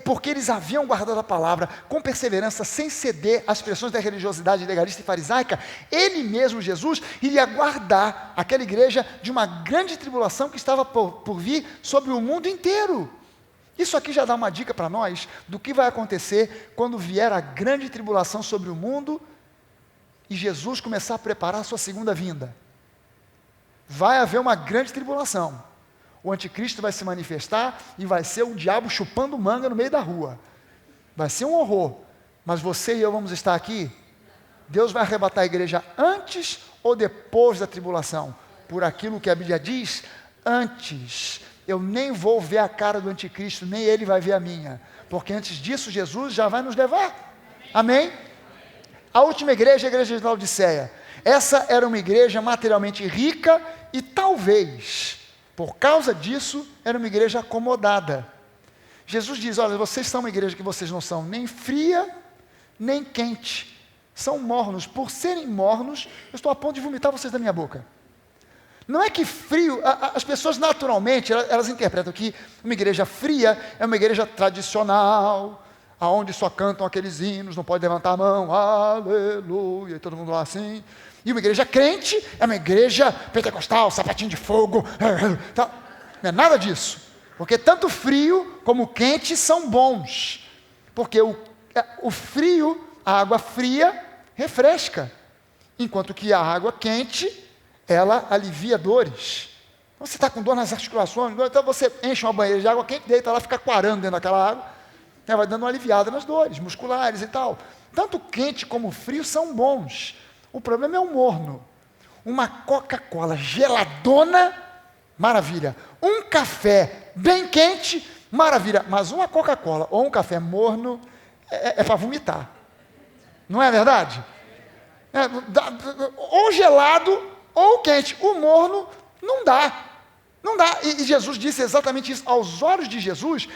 porque eles haviam guardado a palavra com perseverança, sem ceder às pressões da religiosidade legalista e farisaica, ele mesmo, Jesus, iria guardar aquela igreja de uma grande tribulação que estava por vir sobre o mundo inteiro. Isso aqui já dá uma dica para nós do que vai acontecer quando vier a grande tribulação sobre o mundo e Jesus começar a preparar a sua segunda vinda. Vai haver uma grande tribulação. O anticristo vai se manifestar e vai ser o diabo chupando manga no meio da rua. Vai ser um horror. Mas você e eu vamos estar aqui. Deus vai arrebatar a igreja antes ou depois da tribulação? Por aquilo que a Bíblia diz, antes. Eu nem vou ver a cara do anticristo, nem ele vai ver a minha. Porque antes disso, Jesus já vai nos levar. Amém? A última igreja é a igreja de Laodiceia. Essa era uma igreja materialmente rica e talvez, por causa disso, era uma igreja acomodada. Jesus diz, olha, vocês são uma igreja que vocês não são nem fria, nem quente. São mornos. Por serem mornos, eu estou a ponto de vomitar vocês da minha boca. Não é que frio, as pessoas naturalmente, elas interpretam que uma igreja fria é uma igreja tradicional, aonde só cantam aqueles hinos, não pode levantar a mão, aleluia, e todo mundo lá assim. E uma igreja crente é uma igreja pentecostal, sapatinho de fogo, tá? Não é nada disso. Porque tanto frio como quente são bons. Porque o frio, a água fria, refresca. Enquanto que a água quente, ela alivia dores. Você está com dor nas articulações, então você enche uma banheira de água quente, deita lá, fica quarando dentro daquela água, vai dando uma aliviada nas dores musculares e tal. Tanto quente como frio são bons. O problema é o morno. Uma Coca-Cola geladona, maravilha. Um café bem quente, maravilha. Mas uma Coca-Cola ou um café morno é para vomitar. Não é verdade? Ou gelado ou quente. O morno não dá. Não dá. E Jesus disse exatamente isso. Aos olhos de Jesus,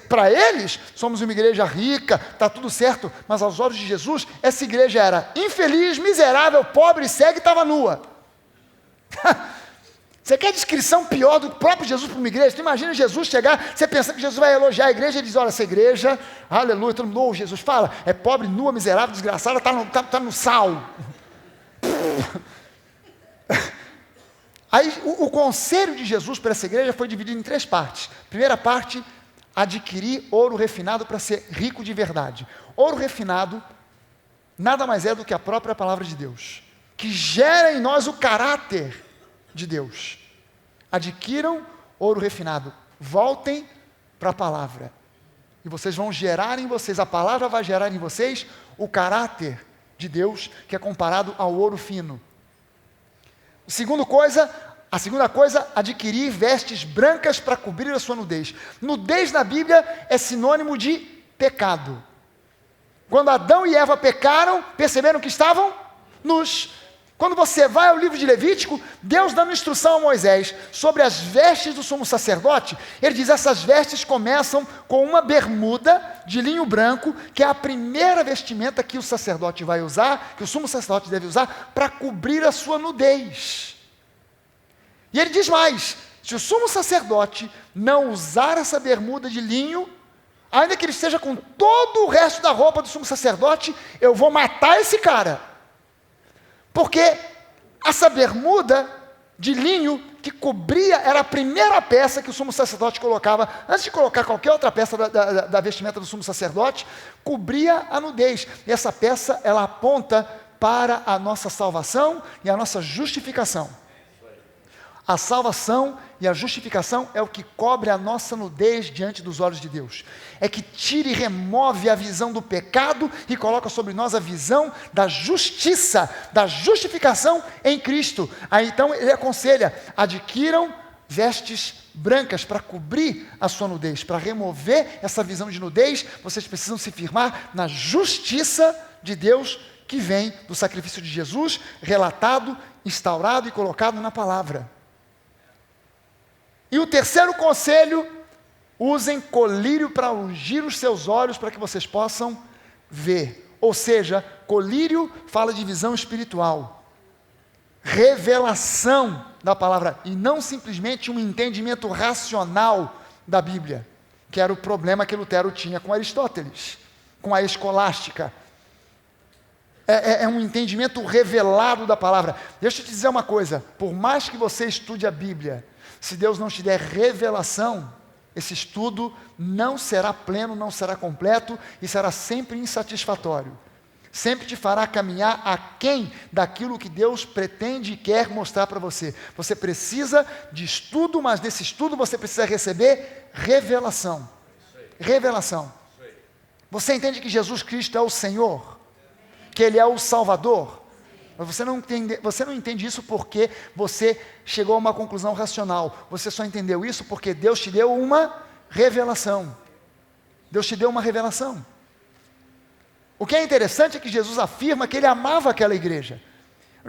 para eles, somos uma igreja rica, está tudo certo, mas aos olhos de Jesus, essa igreja era infeliz, miserável, pobre, cega e estava nua. Você quer descrição pior do próprio Jesus para uma igreja? Tu imagina Jesus chegar, você pensa que Jesus vai elogiar a igreja, ele diz, olha, essa igreja, aleluia, todo mundo, Jesus fala, é pobre, nua, miserável, desgraçada, está no sal. Aí o conselho de Jesus para essa igreja foi dividido em 3 partes. Primeira parte, adquirir ouro refinado para ser rico de verdade. Ouro refinado nada mais é do que a própria palavra de Deus, que gera em nós o caráter de Deus. Adquiram ouro refinado, voltem para a palavra, e vocês vão gerar em vocês, a palavra vai gerar em vocês o caráter de Deus, que é comparado ao ouro fino. A segunda coisa, adquirir vestes brancas para cobrir a sua nudez. Nudez na Bíblia é sinônimo de pecado. Quando Adão e Eva pecaram, perceberam que estavam nus. Quando você vai ao livro de Levítico, Deus dando instrução a Moisés sobre as vestes do sumo sacerdote, ele diz, essas vestes começam com uma bermuda de linho branco, que é a primeira vestimenta que o sacerdote vai usar, que o sumo sacerdote deve usar, para cobrir a sua nudez. E ele diz mais, se o sumo sacerdote não usar essa bermuda de linho, ainda que ele esteja com todo o resto da roupa do sumo sacerdote, eu vou matar esse cara. Porque essa bermuda de linho que cobria, era a primeira peça que o sumo sacerdote colocava, antes de colocar qualquer outra peça da vestimenta do sumo sacerdote, cobria a nudez. E essa peça, ela aponta para a nossa salvação e a nossa justificação. A salvação e a justificação é o que cobre a nossa nudez diante dos olhos de Deus. É que tira e remove a visão do pecado e coloca sobre nós a visão da justiça, da justificação em Cristo. Aí então ele aconselha, adquiram vestes brancas para cobrir a sua nudez, para remover essa visão de nudez, vocês precisam se firmar na justiça de Deus que vem do sacrifício de Jesus, relatado, instaurado e colocado na palavra. E o terceiro conselho, usem colírio para ungir os seus olhos para que vocês possam ver. Ou seja, colírio fala de visão espiritual, revelação da palavra, e não simplesmente um entendimento racional da Bíblia, que era o problema que Lutero tinha com Aristóteles, com a escolástica. É um entendimento revelado da palavra. Deixa eu te dizer uma coisa, por mais que você estude a Bíblia, se Deus não te der revelação, esse estudo não será pleno, não será completo e será sempre insatisfatório. Sempre te fará caminhar aquém daquilo que Deus pretende e quer mostrar para você. Você precisa de estudo, mas nesse estudo você precisa receber revelação. Revelação. Você entende que Jesus Cristo é o Senhor? Que Ele é o Salvador? Mas você não entende isso porque você chegou a uma conclusão racional. Você só entendeu isso porque Deus te deu uma revelação. Deus te deu uma revelação. O que é interessante é que Jesus afirma que Ele amava aquela igreja.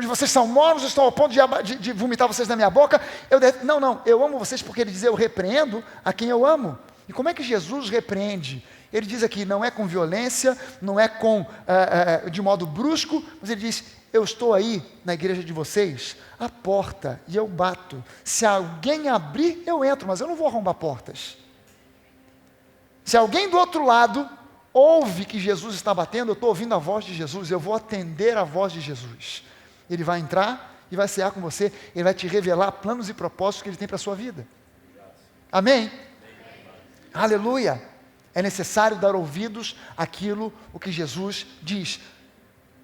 vocês são mornos, estão ao ponto de vomitar vocês na minha boca. Não, eu amo vocês porque ele diz, eu repreendo a quem eu amo. E como é que Jesus repreende? Ele diz aqui, não é com violência, não é de modo brusco, mas ele diz, eu estou aí na igreja de vocês, à porta, e eu bato. Se alguém abrir, eu entro, mas eu não vou arrombar portas. Se alguém do outro lado ouve que Jesus está batendo, eu estou ouvindo a voz de Jesus, eu vou atender a voz de Jesus. Ele vai entrar e vai cear com você, ele vai te revelar planos e propósitos que ele tem para a sua vida. Amém? Aleluia! É necessário dar ouvidos àquilo o que Jesus diz.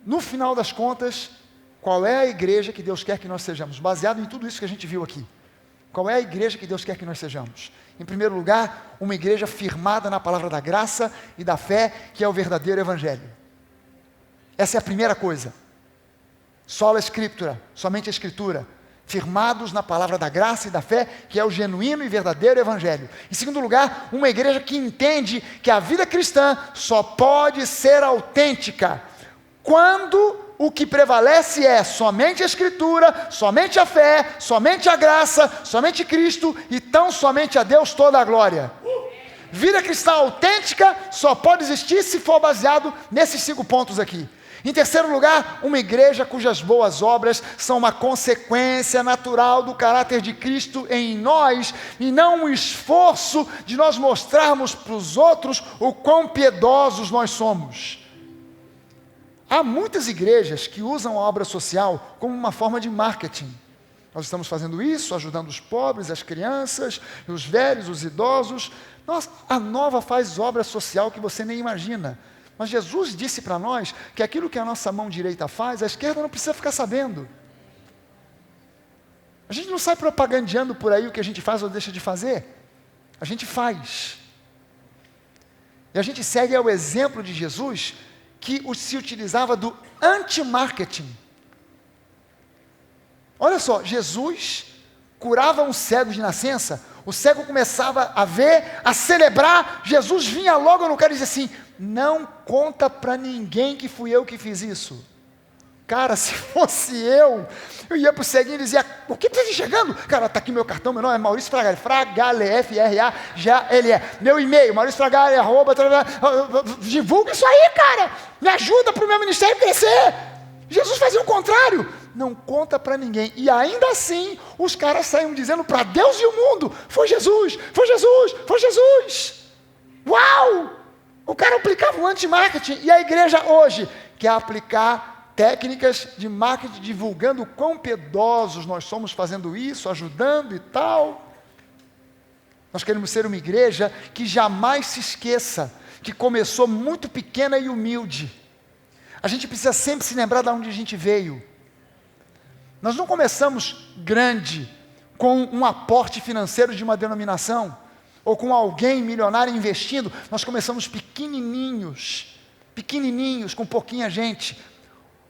No final das contas, qual é a igreja que Deus quer que nós sejamos? Baseado em tudo isso que a gente viu aqui. Qual é a igreja que Deus quer que nós sejamos? Em primeiro lugar, uma igreja firmada na palavra da graça e da fé, que é o verdadeiro evangelho. Essa é a primeira coisa. Sola Scriptura, somente a Escritura. Firmados na palavra da graça e da fé, que é o genuíno e verdadeiro evangelho. Em segundo lugar, uma igreja que entende que a vida cristã só pode ser autêntica quando o que prevalece é somente a Escritura, somente a fé, somente a graça, somente Cristo e tão somente a Deus toda a glória. Vida cristã autêntica só pode existir se for baseado nesses 5 pontos aqui. Em terceiro lugar, uma igreja cujas boas obras são uma consequência natural do caráter de Cristo em nós, e não um esforço de nós mostrarmos para os outros o quão piedosos nós somos. Há muitas igrejas que usam a obra social como uma forma de marketing. Nós estamos fazendo isso, ajudando os pobres, as crianças, os velhos, os idosos. A Nova faz obra social que você nem imagina. Mas Jesus disse para nós que aquilo que a nossa mão direita faz, a esquerda não precisa ficar sabendo. A gente não sai propagandeando por aí o que a gente faz ou deixa de fazer. A gente faz. E a gente segue o exemplo de Jesus, que se utilizava do anti-marketing. Olha só, Jesus curava um cego de nascença, o cego começava a ver, a celebrar, Jesus vinha logo no cara e dizia assim, não conta para ninguém que fui eu que fiz isso. Cara, se fosse eu ia para o ceguinho e dizia, o que está chegando? Cara, está aqui meu cartão, meu nome é Maurício Fragale, Fragale, F-R-A-G-A-L-E, meu e-mail, Maurício Fragale, divulga isso aí, cara, me ajuda para o meu ministério crescer. Jesus fazia o contrário, não conta para ninguém, e ainda assim, os caras saíam dizendo para Deus e o mundo, foi Jesus, foi Jesus, foi Jesus. Uau! O cara aplicava o anti-marketing, e a igreja hoje quer aplicar técnicas de marketing, divulgando quão piedosos nós somos fazendo isso, ajudando e tal. Nós queremos ser uma igreja que jamais se esqueça que começou muito pequena e humilde. A gente precisa sempre se lembrar de onde a gente veio. Nós não começamos grande, com um aporte financeiro de uma denominação, ou com alguém milionário investindo. Nós começamos pequenininhos, com pouquinha gente.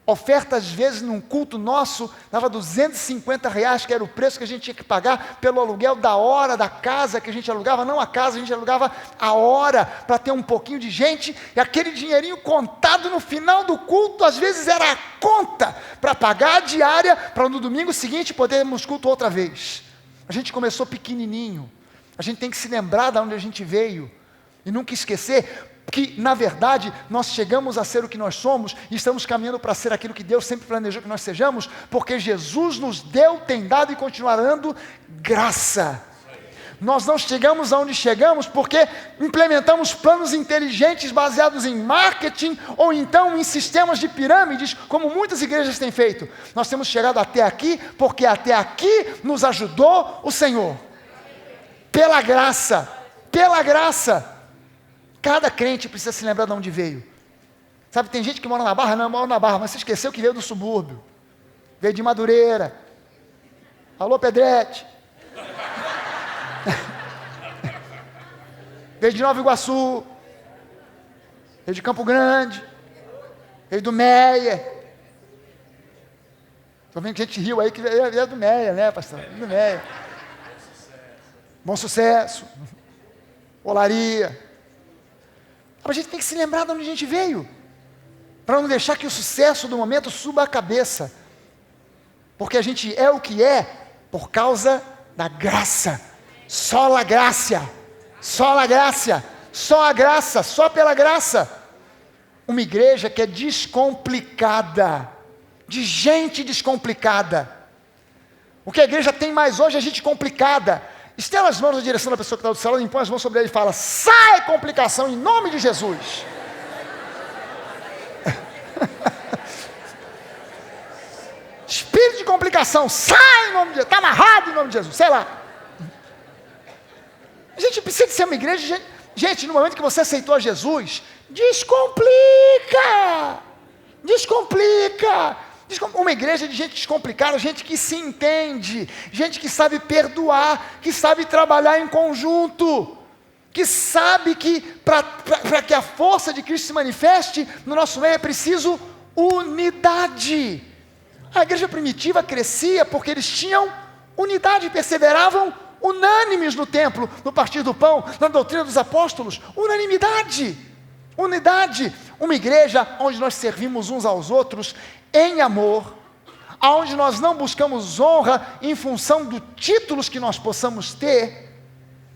Oferta, às vezes, num culto nosso, dava R$250, que era o preço que a gente tinha que pagar pelo aluguel da hora da casa que a gente alugava, não a casa, a gente alugava a hora, para ter um pouquinho de gente, e aquele dinheirinho contado no final do culto, às vezes era a conta, para pagar a diária, para no domingo seguinte podermos culto outra vez. A gente começou pequenininho. A gente tem que se lembrar de onde a gente veio, e nunca esquecer que, na verdade, nós chegamos a ser o que nós somos, e estamos caminhando para ser aquilo que Deus sempre planejou que nós sejamos, porque Jesus nos deu, tem dado e continuará dando graça. Nós não chegamos aonde chegamos porque implementamos planos inteligentes baseados em marketing, ou então em sistemas de pirâmides, como muitas igrejas têm feito. Nós temos chegado até aqui, porque até aqui nos ajudou o Senhor. Pela graça, pela graça. Cada crente precisa se lembrar de onde veio. Sabe, tem gente que mora na Barra, não mora na Barra, mas se esqueceu que veio do subúrbio. Veio de Madureira. Alô, Pedrete. Veio de Nova Iguaçu. Veio de Campo Grande. Veio do Meia. Estou vendo que a gente riu aí que veio do Meia, né, pastor? Do Meia. Bom Sucesso. Olaria. A gente tem que se lembrar de onde a gente veio, para não deixar que o sucesso do momento suba a cabeça. Porque a gente é o que é por causa da graça. Só a graça. Só a graça. Só a graça. Só pela graça. Uma igreja que é descomplicada. De gente descomplicada. O que a igreja tem mais hoje é gente complicada. Estenda as mãos na direção da pessoa que está do salão, impõe as mãos sobre ele e fala: sai complicação em nome de Jesus. Espírito de complicação, sai em nome de Jesus, está amarrado em nome de Jesus, sei lá. A gente precisa de ser uma igreja, gente, no momento que você aceitou a Jesus, descomplica. Uma igreja de gente descomplicada, gente que se entende, gente que sabe perdoar, que sabe trabalhar em conjunto, que sabe que para que a força de Cristo se manifeste no nosso meio é preciso unidade. A igreja primitiva crescia porque eles tinham unidade, perseveravam unânimes no templo, no partir do pão, na doutrina dos apóstolos. Unanimidade. Uma igreja onde nós servimos uns aos outros em amor, onde nós não buscamos honra em função dos títulos que nós possamos ter,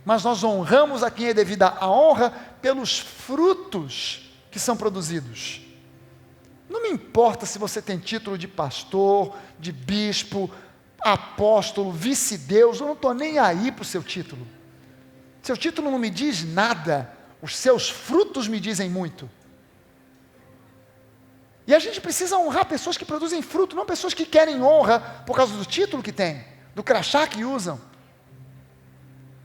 mas nós honramos a quem é devida a honra pelos frutos que são produzidos. Não me importa se você tem título de pastor, de bispo, apóstolo, vice-deus, eu não estou nem aí para o seu título. Seu título não me diz nada, os seus frutos me dizem muito. E a gente precisa honrar pessoas que produzem fruto, não pessoas que querem honra por causa do título que tem, do crachá que usam.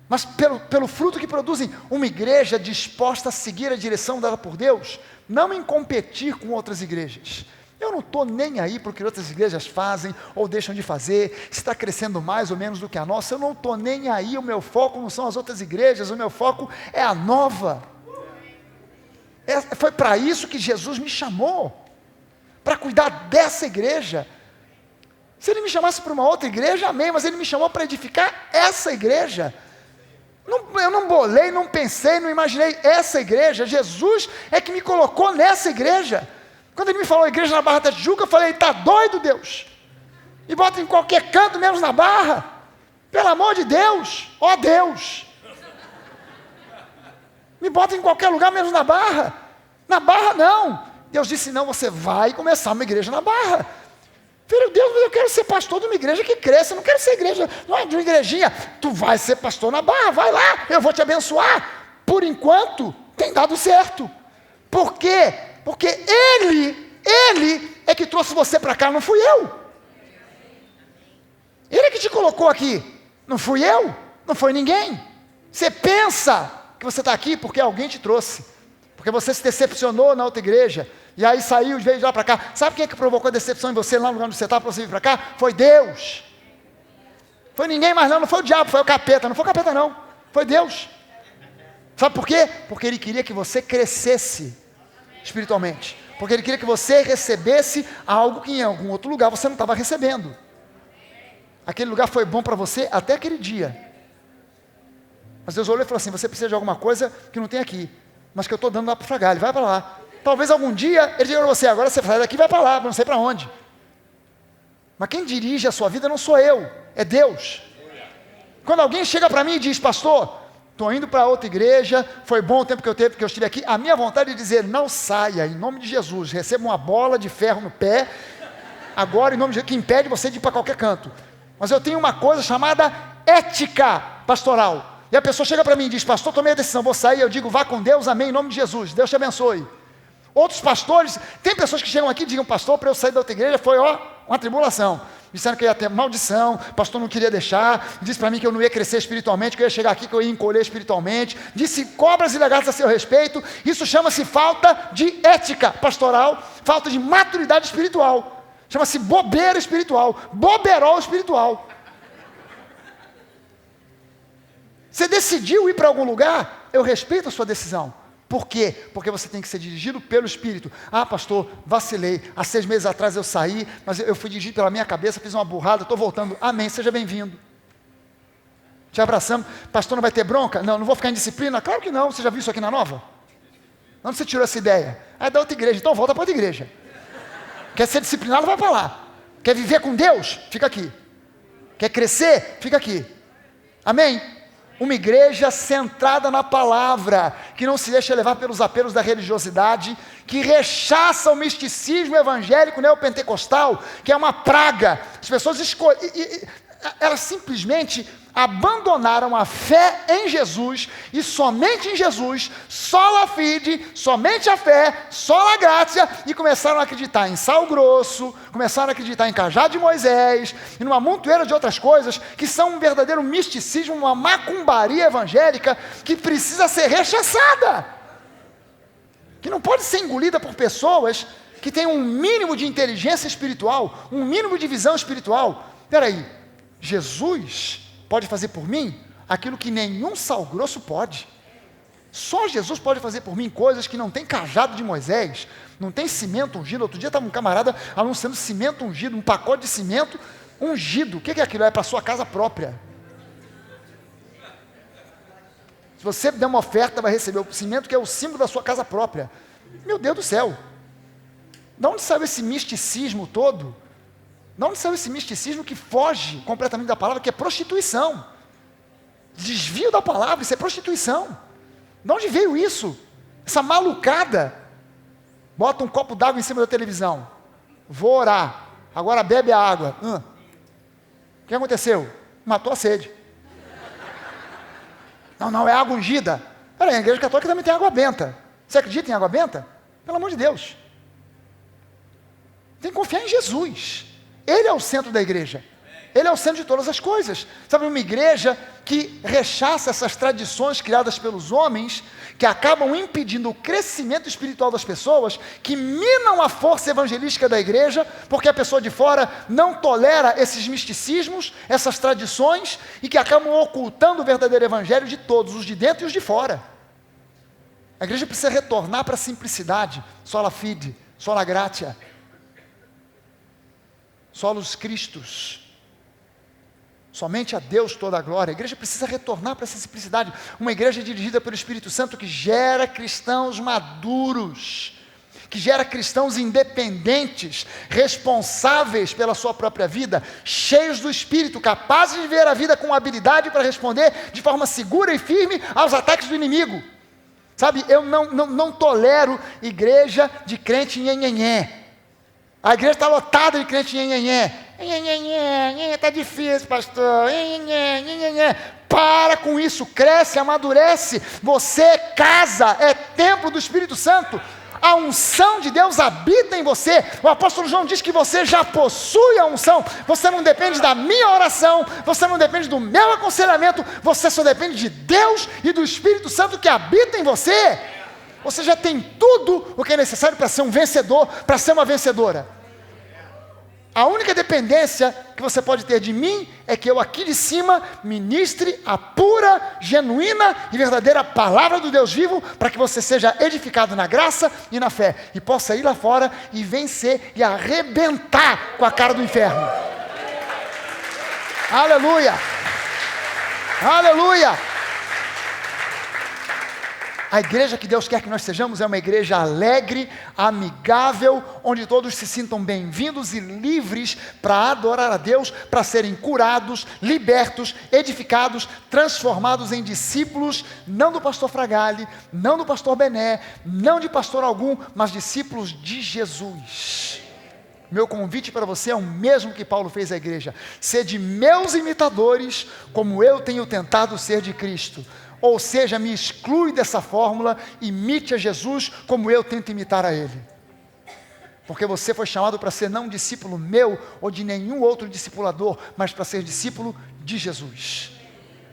Mas pelo fruto que produzem. Uma igreja disposta a seguir a direção dada por Deus, não em competir com outras igrejas. Eu não estou nem aí para o que outras igrejas fazem ou deixam de fazer, se está crescendo mais ou menos do que a nossa, eu não estou nem aí, o meu foco não são as outras igrejas, o meu foco é a nova. Foi para isso que Jesus me chamou, para cuidar dessa igreja. Se Ele me chamasse para uma outra igreja, amém, mas Ele me chamou para edificar essa igreja. Eu não bolei, não pensei, não imaginei essa igreja. Jesus é que me colocou nessa igreja. Quando Ele me falou igreja na Barra da Tijuca, eu falei: está doido, Deus? E bota em qualquer canto, menos na Barra. Pelo amor de Deus, ó Deus. Me bota em qualquer lugar, menos na Barra. Na Barra não. Deus disse: não, você vai começar uma igreja na Barra. Filho de Deus, mas eu quero ser pastor de uma igreja que cresça, eu não quero ser igreja, não é de uma igrejinha. Tu vai ser pastor na Barra, vai lá, eu vou te abençoar. Por enquanto, tem dado certo. Por quê? Porque Ele é que trouxe você para cá, não fui eu. Ele é que te colocou aqui, não fui eu, não foi ninguém. Você pensa que você está aqui porque alguém te trouxe, porque você se decepcionou na outra igreja, e aí saiu e veio de lá para cá. Sabe quem é que provocou a decepção em você lá no lugar onde você estava para você vir para cá? Foi Deus. Foi ninguém mais não foi o diabo, foi o capeta. Não foi o capeta não, foi Deus. Sabe por quê? Porque Ele queria que você crescesse espiritualmente. Porque Ele queria que você recebesse algo que em algum outro lugar você não estava recebendo. Aquele lugar foi bom para você até aquele dia. Mas Deus olhou e falou assim: você precisa de alguma coisa que não tem aqui, mas que eu estou dando lá para o Fragalho, vai para lá. Talvez algum dia Ele diga para você: agora você sai daqui e vai para lá, não sei para onde. Mas quem dirige a sua vida não sou eu, é Deus. Quando alguém chega para mim e diz: pastor, estou indo para outra igreja, foi bom o tempo que eu estive aqui, a minha vontade é dizer: não saia, em nome de Jesus, receba uma bola de ferro no pé, agora em nome de Jesus, que impede você de ir para qualquer canto. Mas eu tenho uma coisa chamada ética pastoral. E a pessoa chega para mim e diz: pastor, tomei a decisão, vou sair. Eu digo: vá com Deus, amém, em nome de Jesus, Deus te abençoe. Outros pastores, tem pessoas que chegam aqui e digam: pastor, para eu sair da outra igreja foi uma tribulação. Disseram que eu ia ter maldição, o pastor não queria deixar, disse para mim que eu não ia crescer espiritualmente, que eu ia chegar aqui, que eu ia encolher espiritualmente, disse cobras e lagartos a seu respeito. Isso chama-se falta de ética pastoral, falta de maturidade espiritual, chama-se bobeira espiritual, boberol espiritual. Você decidiu ir para algum lugar, eu respeito a sua decisão. Por quê? Porque você tem que ser dirigido pelo Espírito. Ah, pastor, vacilei, há 6 meses atrás eu saí, mas eu fui dirigido pela minha cabeça, fiz uma burrada, estou voltando. Amém, seja bem-vindo. Te abraçamos. Pastor, não vai ter bronca? Não vou ficar em disciplina? Claro que não, você já viu isso aqui na Nova? Onde você tirou essa ideia? É da outra igreja, então volta para outra igreja. Quer ser disciplinado, vai para lá. Quer viver com Deus? Fica aqui. Quer crescer? Fica aqui. Amém? Uma igreja centrada na palavra, que não se deixa levar pelos apelos da religiosidade, que rechaça o misticismo evangélico neopentecostal, que é uma praga. As pessoas elas simplesmente abandonaram a fé em Jesus, e somente em Jesus, sola fide, somente a fé, sola gratia, e começaram a acreditar em sal grosso, começaram a acreditar em cajado de Moisés, e numa montoeira de outras coisas, que são um verdadeiro misticismo, uma macumbaria evangélica, que precisa ser rechaçada, que não pode ser engolida por pessoas que têm um mínimo de inteligência espiritual, um mínimo de visão espiritual. Espera aí, Jesus pode fazer por mim aquilo que nenhum sal grosso pode. Só Jesus pode fazer por mim coisas que não tem cajado de Moisés, não tem cimento ungido. Outro dia estava um camarada anunciando cimento ungido, um pacote de cimento ungido. O que é aquilo? É para a sua casa própria. Se você der uma oferta, vai receber o cimento que é o símbolo da sua casa própria. Meu Deus do céu! De onde saiu esse misticismo todo? De onde saiu esse misticismo que foge completamente da palavra, que é prostituição? Desvio da palavra, isso é prostituição. De onde veio isso? Essa malucada. Bota um copo d'água em cima da televisão. Vou orar. Agora bebe a água. O que aconteceu? Matou a sede. Não, é água ungida. Peraí, a igreja católica também tem água benta. Você acredita em água benta? Pelo amor de Deus. Tem que confiar em Jesus. Ele é o centro da igreja. Ele é o centro de todas as coisas. Sabe, uma igreja que rechaça essas tradições criadas pelos homens, que acabam impedindo o crescimento espiritual das pessoas, que minam a força evangelística da igreja, porque a pessoa de fora não tolera esses misticismos, essas tradições, e que acabam ocultando o verdadeiro evangelho de todos, os de dentro e os de fora. A igreja precisa retornar para a simplicidade, sola fide, sola gratia, solos Cristos, somente a Deus toda a glória. A igreja precisa retornar para essa simplicidade, uma igreja dirigida pelo Espírito Santo, que gera cristãos maduros, que gera cristãos independentes, responsáveis pela sua própria vida, cheios do Espírito, capazes de ver a vida com habilidade para responder de forma segura e firme aos ataques do inimigo. Sabe, eu não tolero igreja de crente nhenhenhé. A igreja está lotada de crente nhenhenhé. Está difícil, pastor. Para com isso, cresce, amadurece. Você é casa, é templo do Espírito Santo. A unção de Deus habita em você. O apóstolo João diz que você já possui a unção. Você não depende da minha oração, você não depende do meu aconselhamento, você só depende de Deus e do Espírito Santo que habita em você. Você já tem tudo o que é necessário para ser um vencedor, para ser uma vencedora. A única dependência que você pode ter de mim é que eu aqui de cima ministre a pura, genuína e verdadeira palavra do Deus vivo, para que você seja edificado na graça e na fé, e possa ir lá fora e vencer e arrebentar com a cara do inferno. Aleluia! Aleluia! A igreja que Deus quer que nós sejamos é uma igreja alegre, amigável, onde todos se sintam bem-vindos e livres para adorar a Deus, para serem curados, libertos, edificados, transformados em discípulos, não do pastor Fragale, não do pastor Bené, não de pastor algum, mas discípulos de Jesus. Meu convite para você é o mesmo que Paulo fez à igreja: sede meus imitadores, como eu tenho tentado ser de Cristo. Ou seja, me exclui dessa fórmula, imite a Jesus como eu tento imitar a Ele. Porque você foi chamado para ser não um discípulo meu ou de nenhum outro discipulador, mas para ser discípulo de Jesus.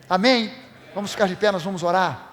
Amém? Vamos ficar de pé, nós vamos orar.